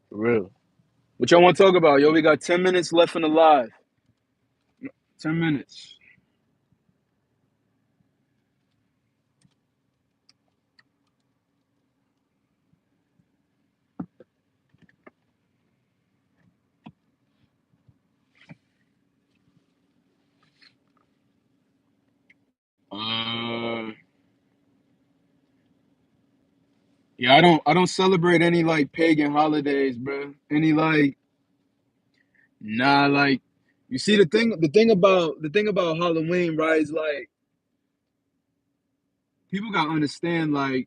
Speaker 1: For real. What y'all want to talk about? Yo, we got 10 minutes left in the live. 10 minutes. Uh, yeah, I don't celebrate any like pagan holidays, bro. Any like nah, like you see the thing about Halloween, right? Is like people gotta understand like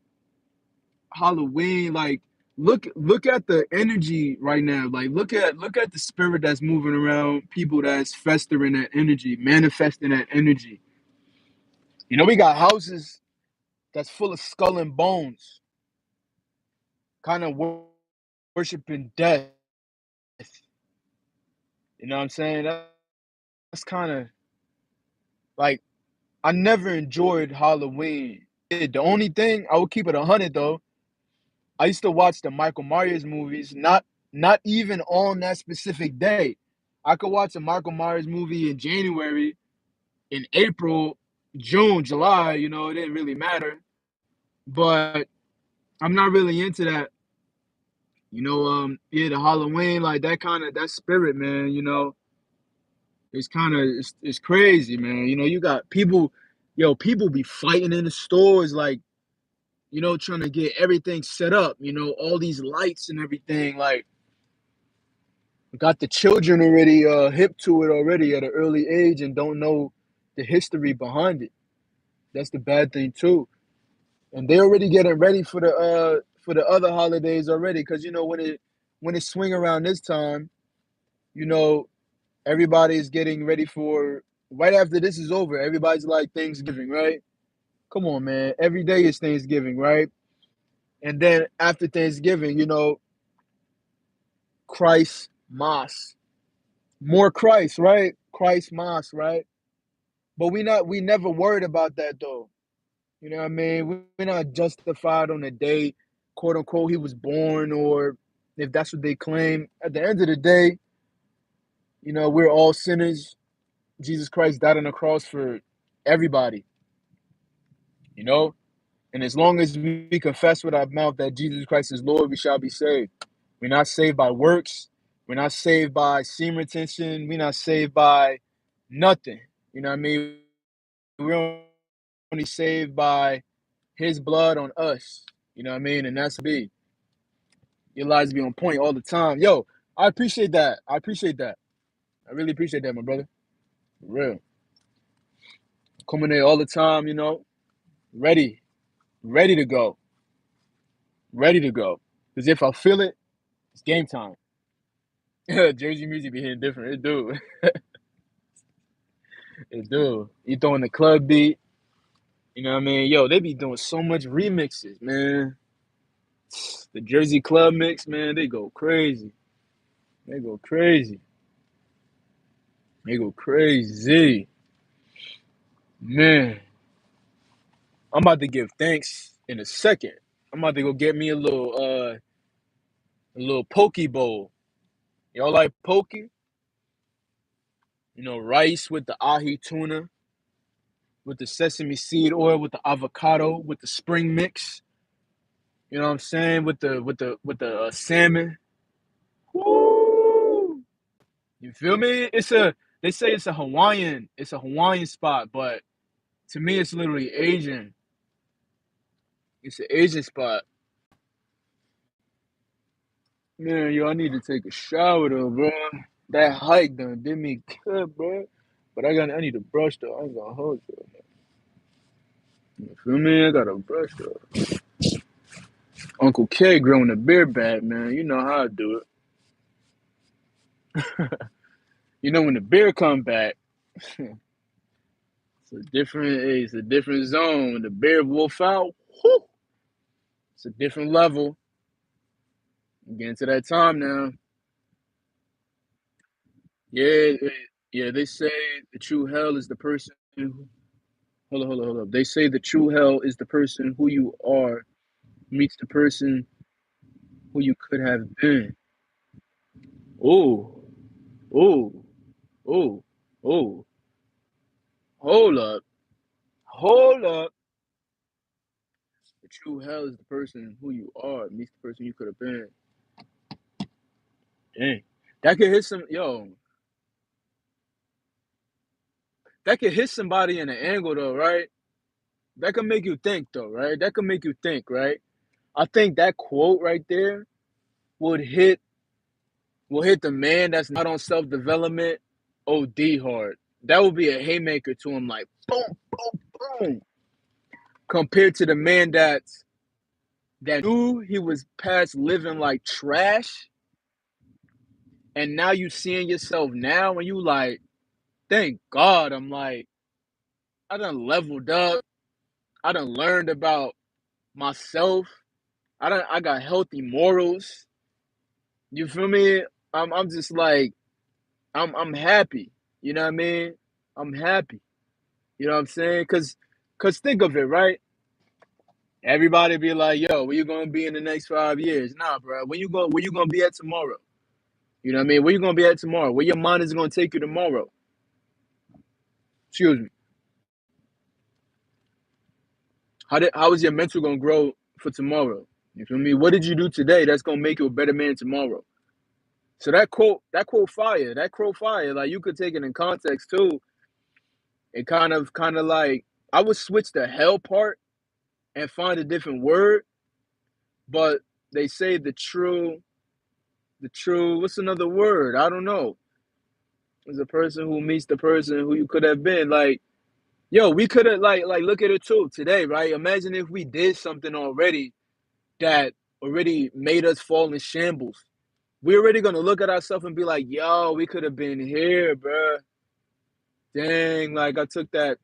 Speaker 1: Halloween, like look at the energy right now. Like look at the spirit that's moving around, people that's festering that energy, manifesting that energy. We got houses that's full of skull and bones, kind of worshiping death. You know what I'm saying? That's kind of like I never enjoyed Halloween. The only thing I would keep it 100 though. I used to watch the Michael Myers movies, not even on that specific day. I could watch a Michael Myers movie in January, in April, June, July. It didn't really matter. But I'm not really into that. Yeah, the Halloween, like that spirit, man. It's crazy, man. You got people, people be fighting in the stores, like trying to get everything set up. All these lights and everything, like got the children already hip to it already at an early age and don't know the history behind it. That's the bad thing too. And they already getting ready for the other holidays already, because when it swing around this time, you know everybody's getting ready for right after this is over. Everybody's like Thanksgiving, right? Come on, man. Every day is Thanksgiving, right? And then after Thanksgiving, Christ Mass. More Christ, right? Christ Mass, right? But we never worried about that though. You know what I mean? We're not justified on the day, quote unquote, he was born, or if that's what they claim. At the end of the day, we're all sinners. Jesus Christ died on the cross for everybody, you know? And as long as we confess with our mouth that Jesus Christ is Lord, we shall be saved. We're not saved by works. We're not saved by semen retention. We're not saved by nothing. You know what I mean? We're only saved by his blood on us. You know what I mean? And that's me. Your lives be on point all the time. Yo, I appreciate that. I appreciate that. I really appreciate that, my brother. For real. Coming there all the time, ready, ready to go. Ready to go. Because if I feel it, it's game time. Jersey music be hitting different. It do. It do. You throwing the club beat. You know what I mean? Yo, they be doing so much remixes, man. The Jersey club mix, man, they go crazy. They go crazy. They go crazy. Man, I'm about to give thanks in a second. I'm about to go get me a little poke bowl. Y'all like poke? You know, rice with the ahi tuna, with the sesame seed oil, with the avocado, with the spring mix. You know what I'm saying? With the salmon. Woo! You feel me? They say it's a Hawaiian spot, but to me it's literally Asian. It's an Asian spot. Man, yo, I need to take a shower though, bro. That hike done did me good, bro. But I need to brush though. I ain't gonna hold you. You feel me? I gotta brush though. UncleK growing a beard back, man. You know how I do it. You know when the beard come back, it's a different zone. When the beard wolf out, whew, it's a different level. I'm getting to that time now. Yeah, yeah. They say the true hell is the person. Hold up. They say the true hell is the person who you are meets the person who you could have been. Oh, oh, oh, oh. Hold up, hold up. The true hell is the person who you are meets the person you could have been. Dang, that could hit some. Yo, that could hit somebody in an angle though, right? That could make you think though, right? That could make you think, right? I think that quote right there would hit the man that's not on self development OD hard. That would be a haymaker to him, like boom, boom, boom. Compared to the man that knew he was past living like trash, and now you seeing yourself now, and you like, thank God, I'm like, I done leveled up. I done learned about myself. I got healthy morals. You feel me? I'm just like I'm happy. You know what I mean? I'm happy. You know what I'm saying? Cause think of it, right? Everybody be like, yo, where you gonna be in the next 5 years? Nah, bro. Where you gonna be at tomorrow? You know what I mean? Where you gonna be at tomorrow? Where your mind is gonna take you tomorrow? Excuse me. How is your mental gonna grow for tomorrow? You feel me? What did you do today that's gonna make you a better man tomorrow? So that quote fire. Like you could take it in context too. It kind of like I would switch the hell part and find a different word, but they say the true, what's another word? I don't know. Is a person who meets the person who you could have been. Like, yo, we could have like look at it too today, right? Imagine if we did something already that already made us fall in shambles. We're already gonna look at ourselves and be like, yo, we could have been here, bruh. Dang, like I took that,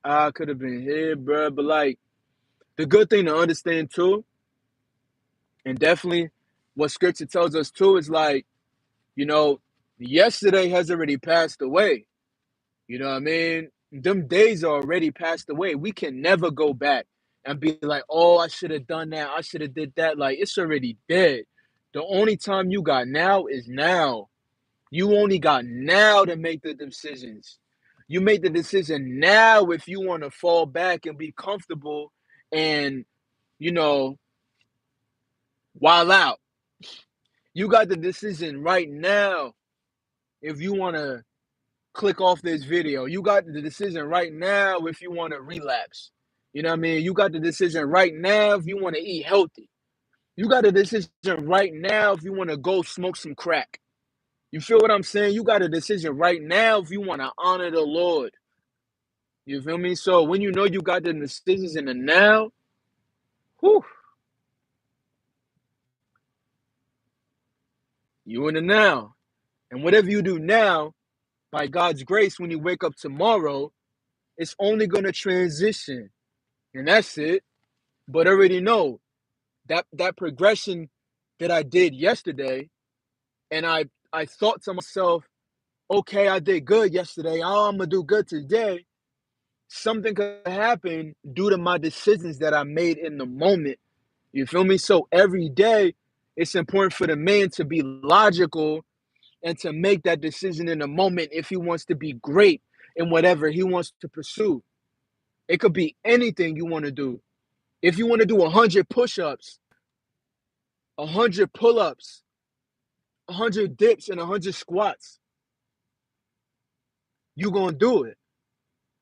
Speaker 1: I could have been here, bruh. But like the good thing to understand too, and definitely what scripture tells us too, is like, you know, yesterday has already passed away. You know what I mean? Them days are already passed away. We can never go back and be like, oh, I should have done that. I should have did that. Like it's already dead. The only time you got now is now. You only got now to make the decisions. You make the decision now if you want to fall back and be comfortable and, you know, while out. You got the decision right now if you want to click off this video. You got the decision right now if you want to relapse. You know what I mean? You got the decision right now if you want to eat healthy. You got a decision right now if you want to go smoke some crack. You feel what I'm saying? You got a decision right now if you want to honor the Lord. You feel me? So when you know you got the decisions in the now, whew, you in the now. And whatever you do now, by God's grace, when you wake up tomorrow, it's only going to transition. And that's it. But already know that progression that I did yesterday, and I thought to myself, okay, I did good yesterday. Oh, I'm gonna do good today. Something could happen due to my decisions that I made in the moment. You feel me? So every day, it's important for the man to be logical and to make that decision in the moment if he wants to be great in whatever he wants to pursue. It could be anything you want to do. If you want to do 100 push-ups, 100 pull-ups, 100 dips, and 100 squats, you going to do it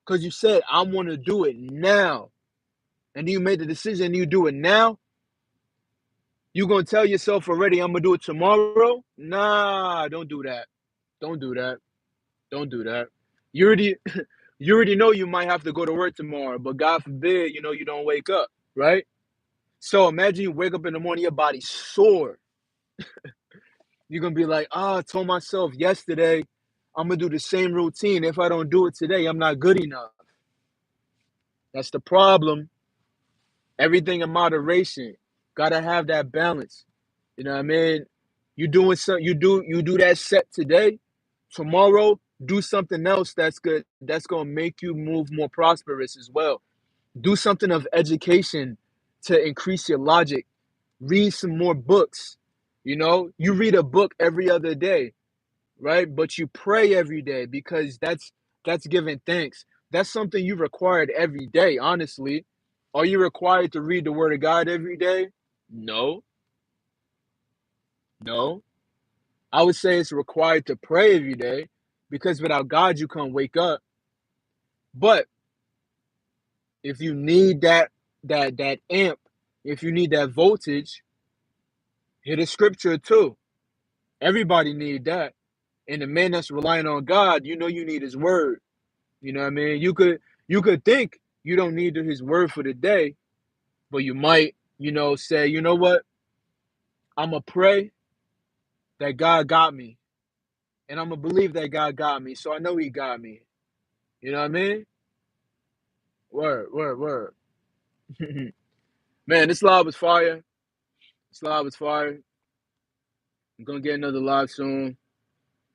Speaker 1: because you said, I want to do it now. And you made the decision and you do it now. You going to tell yourself already, I'm going to do it tomorrow? Nah, don't do that. Don't do that. Don't do that. You already, you already know you might have to go to work tomorrow, but God forbid, you don't wake up, right? So imagine you wake up in the morning, your body's sore. You're going to be like, I told myself yesterday, I'm going to do the same routine. If I don't do it today, I'm not good enough. That's the problem. Everything in moderation. Gotta have that balance. You know what I mean? You doing something, you do that set today. Tomorrow, do something else that's good. That's gonna make you move more prosperous as well. Do something of education to increase your logic. Read some more books. You read a book every other day, right? But you pray every day because that's giving thanks. That's something you required every day, honestly. Are you required to read the word of God every day? No, no. I would say it's required to pray every day because without God you can't wake up. But if you need that amp, if you need that voltage, hit a scripture too. Everybody need that. And the man that's relying on God, you need his word. You know what I mean? You could think you don't need his word for the day, but you might, say, you know what? I'ma pray that God got me. And I'ma believe that God got me. So I know he got me. You know what I mean? Word, word, word. Man, this live was fire. This live was fire. I'm gonna get another live soon.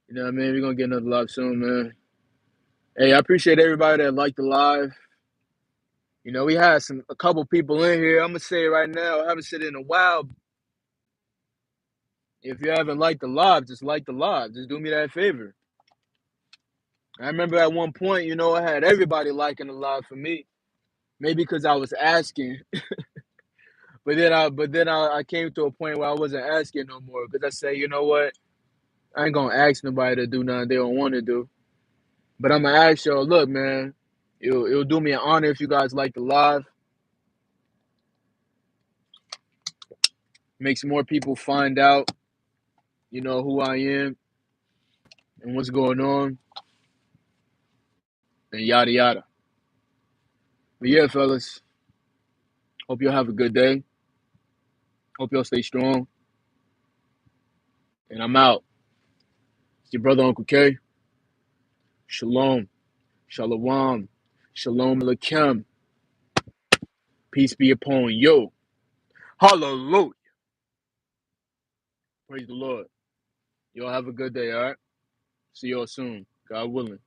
Speaker 1: You know what I mean? We're gonna get another live soon, man. Hey, I appreciate everybody that liked the live. We had a couple people in here. I'm gonna say it right now. I haven't said it in a while. If you haven't liked the live, just like the live. Just do me that favor. I remember at one point, I had everybody liking the live for me. Maybe because I was asking, but then I came to a point where I wasn't asking no more because I said, you know what? I ain't gonna ask nobody to do nothing they don't want to do. But I'm gonna ask y'all, look, man, it'll do me an honor if you guys like the live. Makes more people find out, who I am and what's going on and yada yada. But yeah, fellas, hope y'all have a good day. Hope y'all stay strong. And I'm out. It's your brother Uncle K. Shalom. Shalom. Shalom Aleichem. Peace be upon you. Hallelujah. Praise the Lord. Y'all have a good day, all right? See y'all soon. God willing.